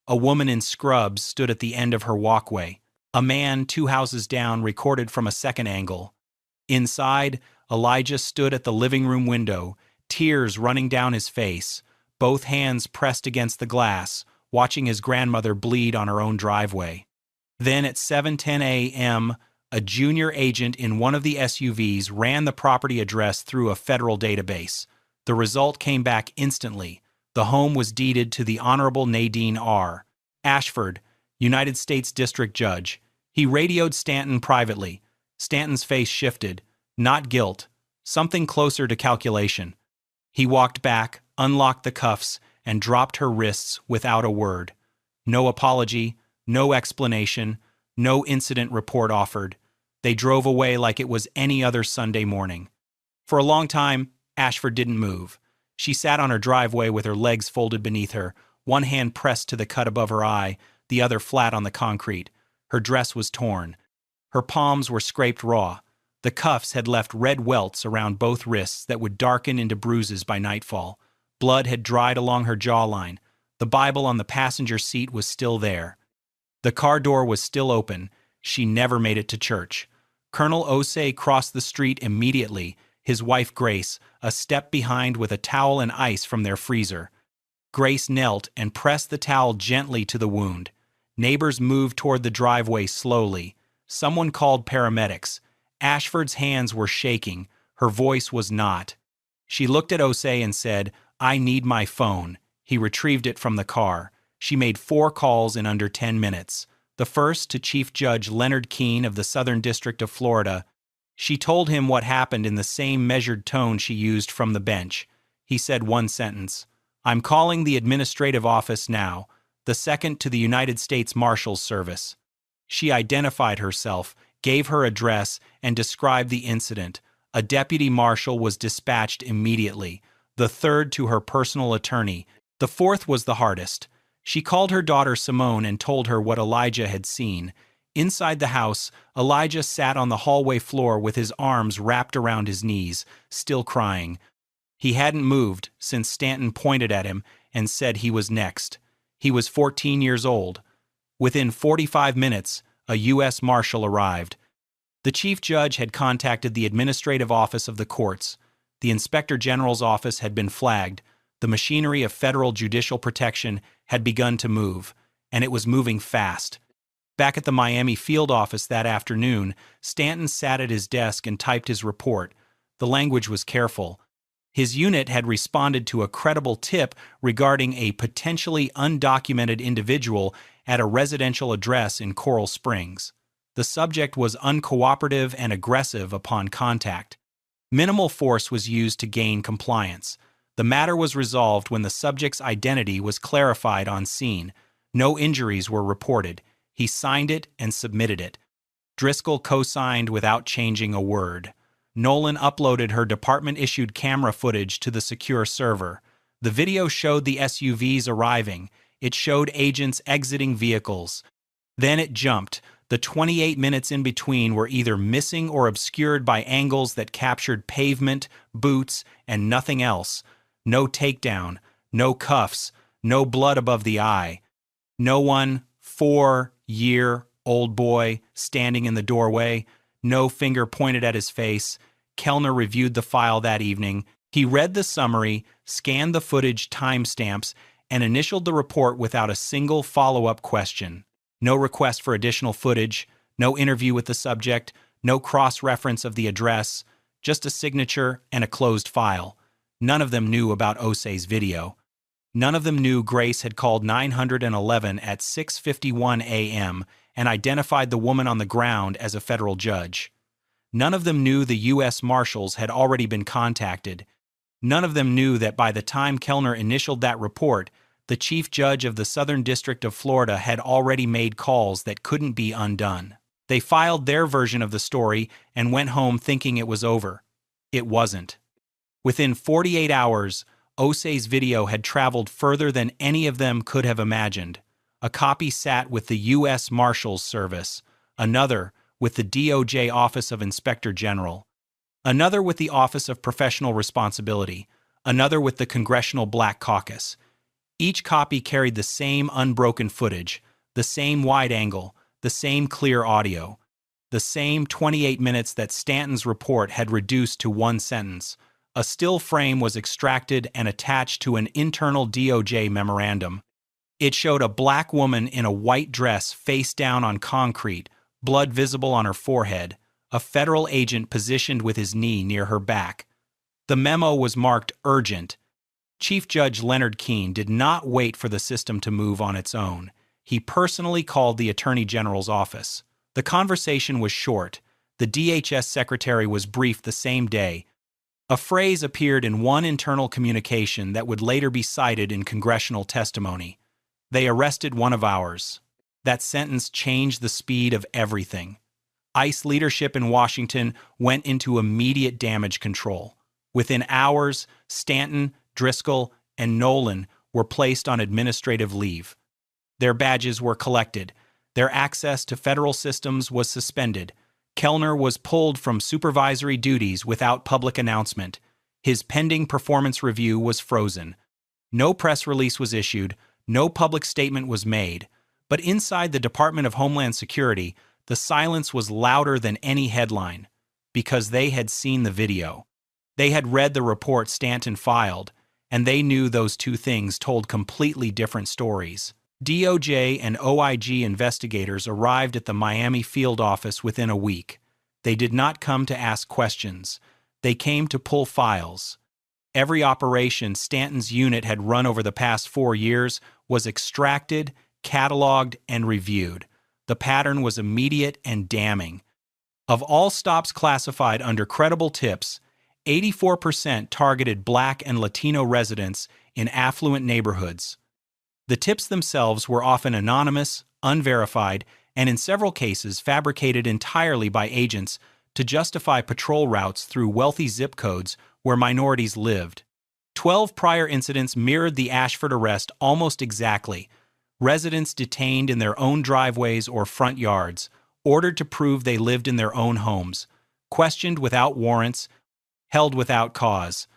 A woman in scrubs stood at the end of her walkway. A man 2 houses down recorded from a second angle. Inside, Elijah stood at the living room window, tears running down his face, both hands pressed against the glass, watching his grandmother bleed on her own driveway. Then at 7:10 a.m., a junior agent in one of the SUVs ran the property address through a federal database. The result came back instantly. The home was deeded to the Honorable Nadine R. Ashford, United States District Judge. He radioed Stanton privately. Stanton's face shifted. Not guilt. Something closer to calculation. He walked back, unlocked the cuffs, and dropped her wrists without a word. No apology, no explanation, no incident report offered. They drove away like it was any other Sunday morning. For a long time, Ashford didn't move. She sat on her driveway with her legs folded beneath her, one hand pressed to the cut above her eye, the other flat on the concrete. Her dress was torn. Her palms were scraped raw. The cuffs had left red welts around both wrists that would darken into bruises by nightfall. Blood had dried along her jawline. The Bible on the passenger seat was still there. The car door was still open. She never made it to church. Colonel Osei crossed the street immediately, his wife Grace, a step behind with a towel and ice from their freezer. Grace knelt and pressed the towel gently to the wound. Neighbors moved toward the driveway slowly. Someone called paramedics. Ashford's hands were shaking. Her voice was not. She looked at Osei and said, "I need my phone." He retrieved it from the car. She made 4 calls in under 10 minutes. The first to Chief Judge Leonard Keene of the Southern District of Florida. She told him what happened in the same measured tone she used from the bench. He said one sentence, "I'm calling the administrative office now." The second to the United States Marshal's Service. She identified herself, gave her address, and described the incident. A deputy marshal was dispatched immediately. The third to her personal attorney. The fourth was the hardest. She called her daughter Simone and told her what Elijah had seen. Inside the house, Elijah sat on the hallway floor with his arms wrapped around his knees, still crying. He hadn't moved since Stanton pointed at him and said he was next. He was 14 years old. Within 45 minutes, a U.S. Marshal arrived. The Chief Judge had contacted the administrative office of the courts. The Inspector General's office had been flagged. The machinery of federal judicial protection had begun to move, and it was moving fast. Back at the Miami field office that afternoon, Stanton sat at his desk and typed his report. The language was careful. His unit had responded to a credible tip regarding a potentially undocumented individual at a residential address in Coral Springs. The subject was uncooperative and aggressive upon contact. Minimal force was used to gain compliance. The matter was resolved when the subject's identity was clarified on scene. No injuries were reported. He signed it and submitted it. Driscoll co-signed without changing a word. Nolan uploaded her department-issued camera footage to the secure server. The video showed the SUVs arriving. It showed agents exiting vehicles. Then it jumped. The 28 minutes in between were either missing or obscured by angles that captured pavement, boots, and nothing else. No takedown, no cuffs, no blood above the eye. No one, 4-year-old boy, standing in the doorway. No finger pointed at his face. Kellner reviewed the file that evening. He read the summary, scanned the footage timestamps, and initialed the report without a single follow-up question. No request for additional footage, no interview with the subject, no cross-reference of the address, just a signature and a closed file. None of them knew about Osei's video. None of them knew Grace had called 911 at 6:51 a.m. and identified the woman on the ground as a federal judge. None of them knew the U.S. Marshals had already been contacted. None of them knew that by the time Kellner initialed that report, the chief judge of the Southern District of Florida had already made calls that couldn't be undone. They filed their version of the story and went home thinking it was over. It wasn't. Within 48 hours, Osei's video had traveled further than any of them could have imagined. A copy sat with the U.S. Marshals Service, another with the DOJ Office of Inspector General, another with the Office of Professional Responsibility, another with the Congressional Black Caucus. Each copy carried the same unbroken footage, the same wide angle, the same clear audio, the same 28 minutes that Stanton's report had reduced to one sentence. A still frame was extracted and attached to an internal DOJ memorandum. It showed a black woman in a white dress face down on concrete, blood visible on her forehead, a federal agent positioned with his knee near her back. The memo was marked urgent. Chief Judge Leonard Keene did not wait for the system to move on its own. He personally called the Attorney General's office. The conversation was short. The DHS secretary was briefed the same day. A phrase appeared in one internal communication that would later be cited in congressional testimony. They arrested one of ours. That sentence changed the speed of everything. ICE leadership in Washington went into immediate damage control. Within hours, Stanton, Driscoll, and Nolan were placed on administrative leave. Their badges were collected. Their access to federal systems was suspended. Kellner was pulled from supervisory duties without public announcement. His pending performance review was frozen. No press release was issued. No public statement was made. But inside the Department of Homeland Security, the silence was louder than any headline, because they had seen the video. They had read the report Stanton filed, and they knew those two things told completely different stories. DOJ and OIG investigators arrived at the Miami field office within a week. They did not come to ask questions. They came to pull files. Every operation Stanton's unit had run over the past 4 years was extracted, cataloged, and reviewed. The pattern was immediate and damning. Of all stops classified under credible tips, 84% targeted Black and Latino residents in affluent neighborhoods. The tips themselves were often anonymous, unverified, and in several cases fabricated entirely by agents to justify patrol routes through wealthy zip codes where minorities lived. 12 prior incidents mirrored the Ashford arrest almost exactly. Residents detained in their own driveways or front yards, ordered to prove they lived in their own homes, questioned without warrants, held without cause.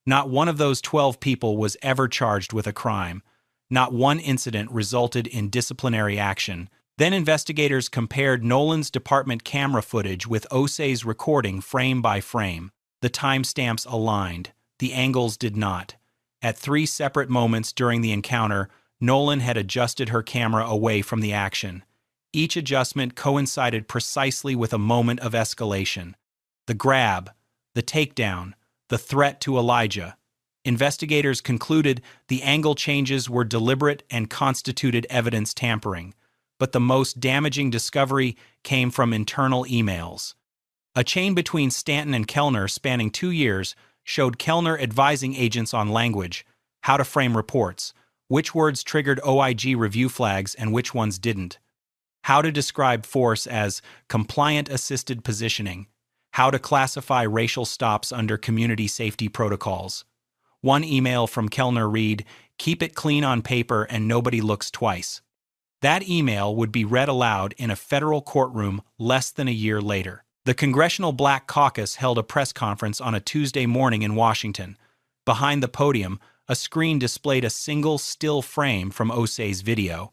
Not one of those 12 people was ever charged with a crime. Not one incident resulted in disciplinary action. Then investigators compared Nolan's department camera footage with Osei's recording frame by frame. The timestamps aligned. The angles did not. At 3 separate moments during the encounter, Nolan had adjusted her camera away from the action. Each adjustment coincided precisely with a moment of escalation. The grab, the takedown, the threat to Elijah. Investigators concluded the angle changes were deliberate and constituted evidence tampering. But the most damaging discovery came from internal emails. A chain between Stanton and Kellner spanning 2 years showed Kellner advising agents on language, how to frame reports, which words triggered OIG review flags and which ones didn't, how to describe force as compliant assisted positioning, How to classify racial stops under community safety protocols. One email from Kellner read, "Keep it clean on paper and nobody looks twice." That email would be read aloud in a federal courtroom less than a year later. The Congressional Black Caucus held a press conference on a Tuesday morning in Washington. Behind the podium, a screen displayed a single still frame from Osei's video.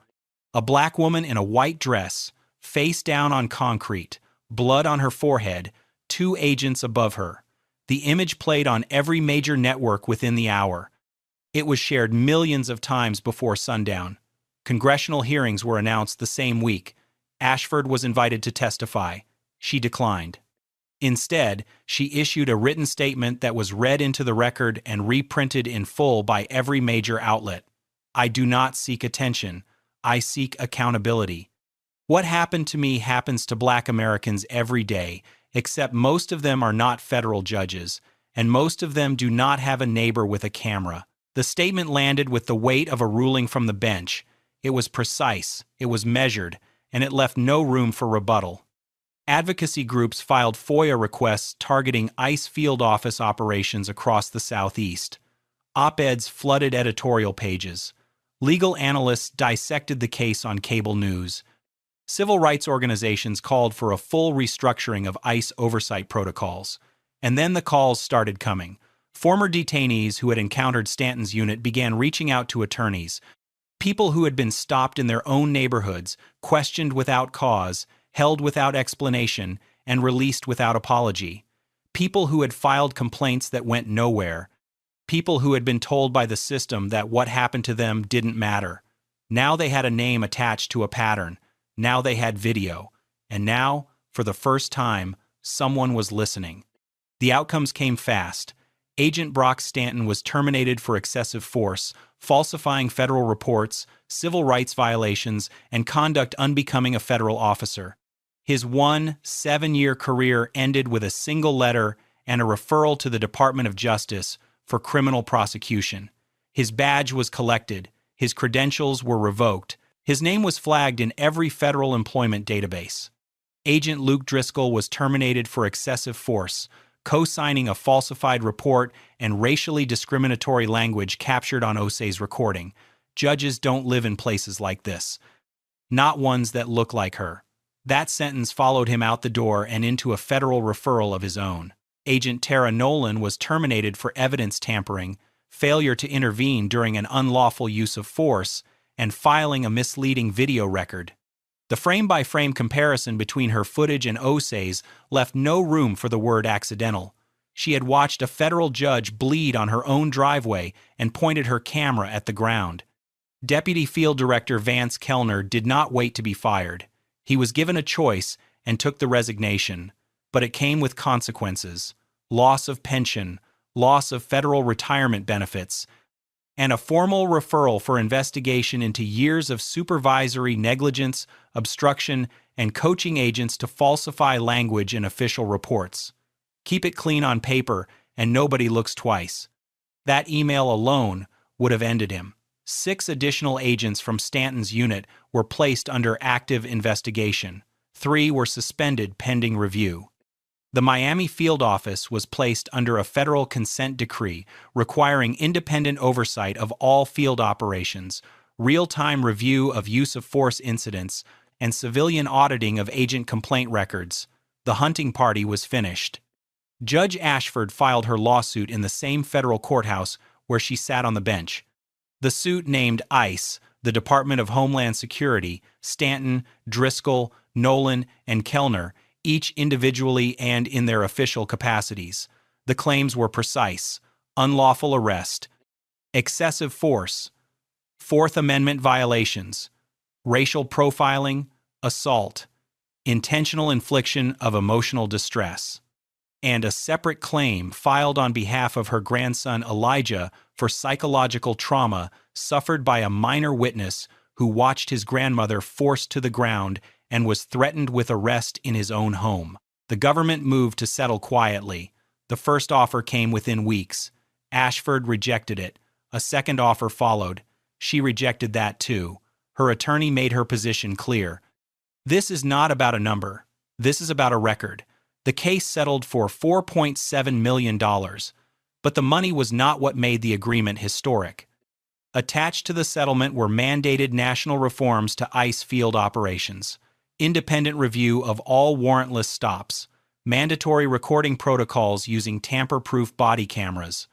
A black woman in a white dress, face down on concrete, blood on her forehead, 2 agents above her. The image played on every major network within the hour. It was shared millions of times before sundown. Congressional hearings were announced the same week. Ashford was invited to testify. She declined. Instead, she issued a written statement that was read into the record and reprinted in full by every major outlet. "I do not seek attention. I seek accountability. What happened to me happens to Black Americans every day, except most of them are not federal judges, and most of them do not have a neighbor with a camera." The statement landed with the weight of a ruling from the bench. It was precise, it was measured, and it left no room for rebuttal. Advocacy groups filed FOIA requests targeting ICE field office operations across the Southeast. Op-eds flooded editorial pages. Legal analysts dissected the case on cable news. Civil rights organizations called for a full restructuring of ICE oversight protocols. And then the calls started coming. Former detainees who had encountered Stanton's unit began reaching out to attorneys. People who had been stopped in their own neighborhoods, questioned without cause, held without explanation, and released without apology. People who had filed complaints that went nowhere. People who had been told by the system that what happened to them didn't matter. Now they had a name attached to a pattern. Now they had video. And now, for the first time, someone was listening. The outcomes came fast. Agent Brock Stanton was terminated for excessive force, falsifying federal reports, civil rights violations, and conduct unbecoming a federal officer. His 7-year career ended with a single letter and a referral to the Department of Justice for criminal prosecution. His badge was collected, his credentials were revoked, his name was flagged in every federal employment database. Agent Luke Driscoll was terminated for excessive force, co-signing a falsified report and racially discriminatory language captured on Osei's recording. Judges don't live in places like this. Not ones that look like her. That sentence followed him out the door and into a federal referral of his own. Agent Tara Nolan was terminated for evidence tampering, failure to intervene during an unlawful use of force, and filing a misleading video record. The frame-by-frame comparison between her footage and Osei's left no room for the word accidental. She had watched a federal judge bleed on her own driveway and pointed her camera at the ground. Deputy Field Director Vance Kellner did not wait to be fired. He was given a choice and took the resignation, but it came with consequences: loss of pension, loss of federal retirement benefits, and a formal referral for investigation into years of supervisory negligence, obstruction, and coaching agents to falsify language in official reports. Keep it clean on paper, and nobody looks twice. That email alone would have ended him. 6 additional agents from Stanton's unit were placed under active investigation. 3 were suspended pending review. The Miami field office was placed under a federal consent decree requiring independent oversight of all field operations, real-time review of use of force incidents, and civilian auditing of agent complaint records. The hunting party was finished. Judge Ashford filed her lawsuit in the same federal courthouse where she sat on the bench. The suit named ICE, the Department of Homeland Security, Stanton, Driscoll, Nolan, and Kellner, each individually and in their official capacities. The claims were precise: unlawful arrest, excessive force, Fourth Amendment violations, racial profiling, assault, intentional infliction of emotional distress, and a separate claim filed on behalf of her grandson Elijah for psychological trauma suffered by a minor witness who watched his grandmother forced to the ground and was threatened with arrest in his own home. The government moved to settle quietly. The first offer came within weeks. Ashford rejected it. A second offer followed. She rejected that too. Her attorney made her position clear. This is not about a number. This is about a record. The case settled for $4.7 million, but the money was not what made the agreement historic. Attached to the settlement were mandated national reforms to ICE field operations, independent review of all warrantless stops, mandatory recording protocols using tamper-proof body cameras,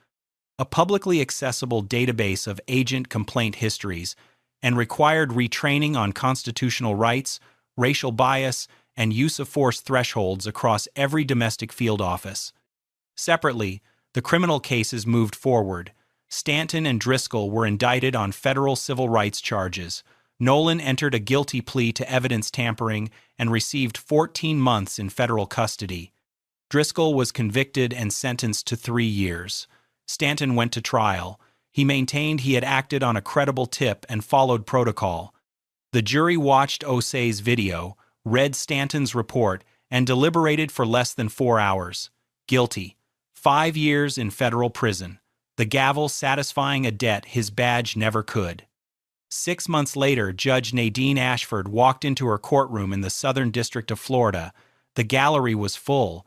a publicly accessible database of agent complaint histories, and required retraining on constitutional rights, racial bias, and use of force thresholds across every domestic field office. Separately, the criminal cases moved forward. Stanton and Driscoll were indicted on federal civil rights charges. Nolan entered a guilty plea to evidence tampering and received 14 months in federal custody. Driscoll was convicted and sentenced to 3 years. Stanton went to trial. He maintained he had acted on a credible tip and followed protocol. The jury watched Osei's video, read Stanton's report, and deliberated for less than 4 hours. Guilty. 5 years in federal prison. The gavel satisfying a debt his badge never could. 6 months later, Judge Nadine Ashford walked into her courtroom in the Southern District of Florida. The gallery was full.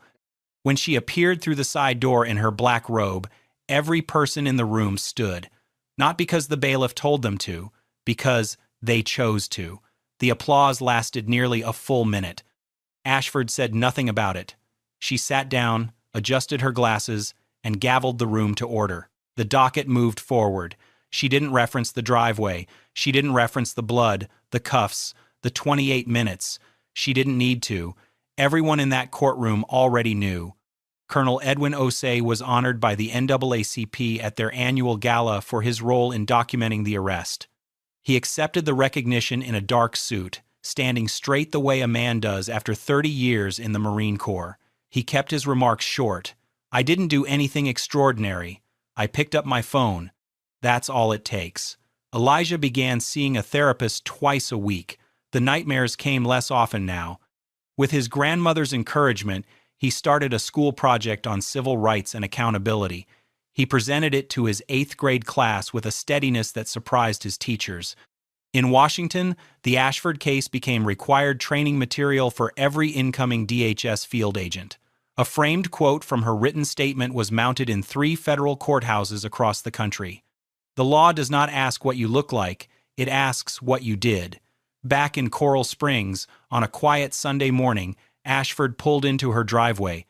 When she appeared through the side door in her black robe, every person in the room stood. Not because the bailiff told them to, because they chose to. The applause lasted nearly a full minute. Ashford said nothing about it. She sat down, adjusted her glasses, and gavelled the room to order. The docket moved forward. She didn't reference the driveway. She didn't reference the blood, the cuffs, the 28 minutes. She didn't need to. Everyone in that courtroom already knew. Colonel Edwin Osei was honored by the NAACP at their annual gala for his role in documenting the arrest. He accepted the recognition in a dark suit, standing straight the way a man does after 30 years in the Marine Corps. He kept his remarks short. "I didn't do anything extraordinary. I picked up my phone. That's all it takes." Elijah began seeing a therapist twice a week. The nightmares came less often now. With his grandmother's encouragement, he started a school project on civil rights and accountability. He presented it to his 8th grade class with a steadiness that surprised his teachers. In Washington, the Ashford case became required training material for every incoming DHS field agent. A framed quote from her written statement was mounted in 3 federal courthouses across the country. The law does not ask what you look like, it asks what you did. Back in Coral Springs, on a quiet Sunday morning, Ashford pulled into her driveway.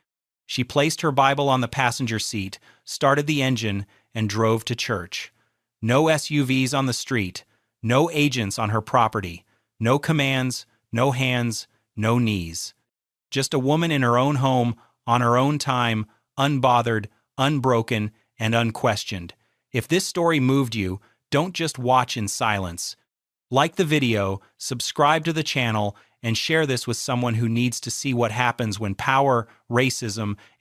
She placed her Bible on the passenger seat, started the engine, and drove to church. No SUVs on the street, no agents on her property, no commands, no hands, no knees. Just a woman in her own home, on her own time, unbothered, unbroken, and unquestioned. If this story moved you, don't just watch in silence. Like the video, subscribe to the channel, and share this with someone who needs to see what happens when power, racism, and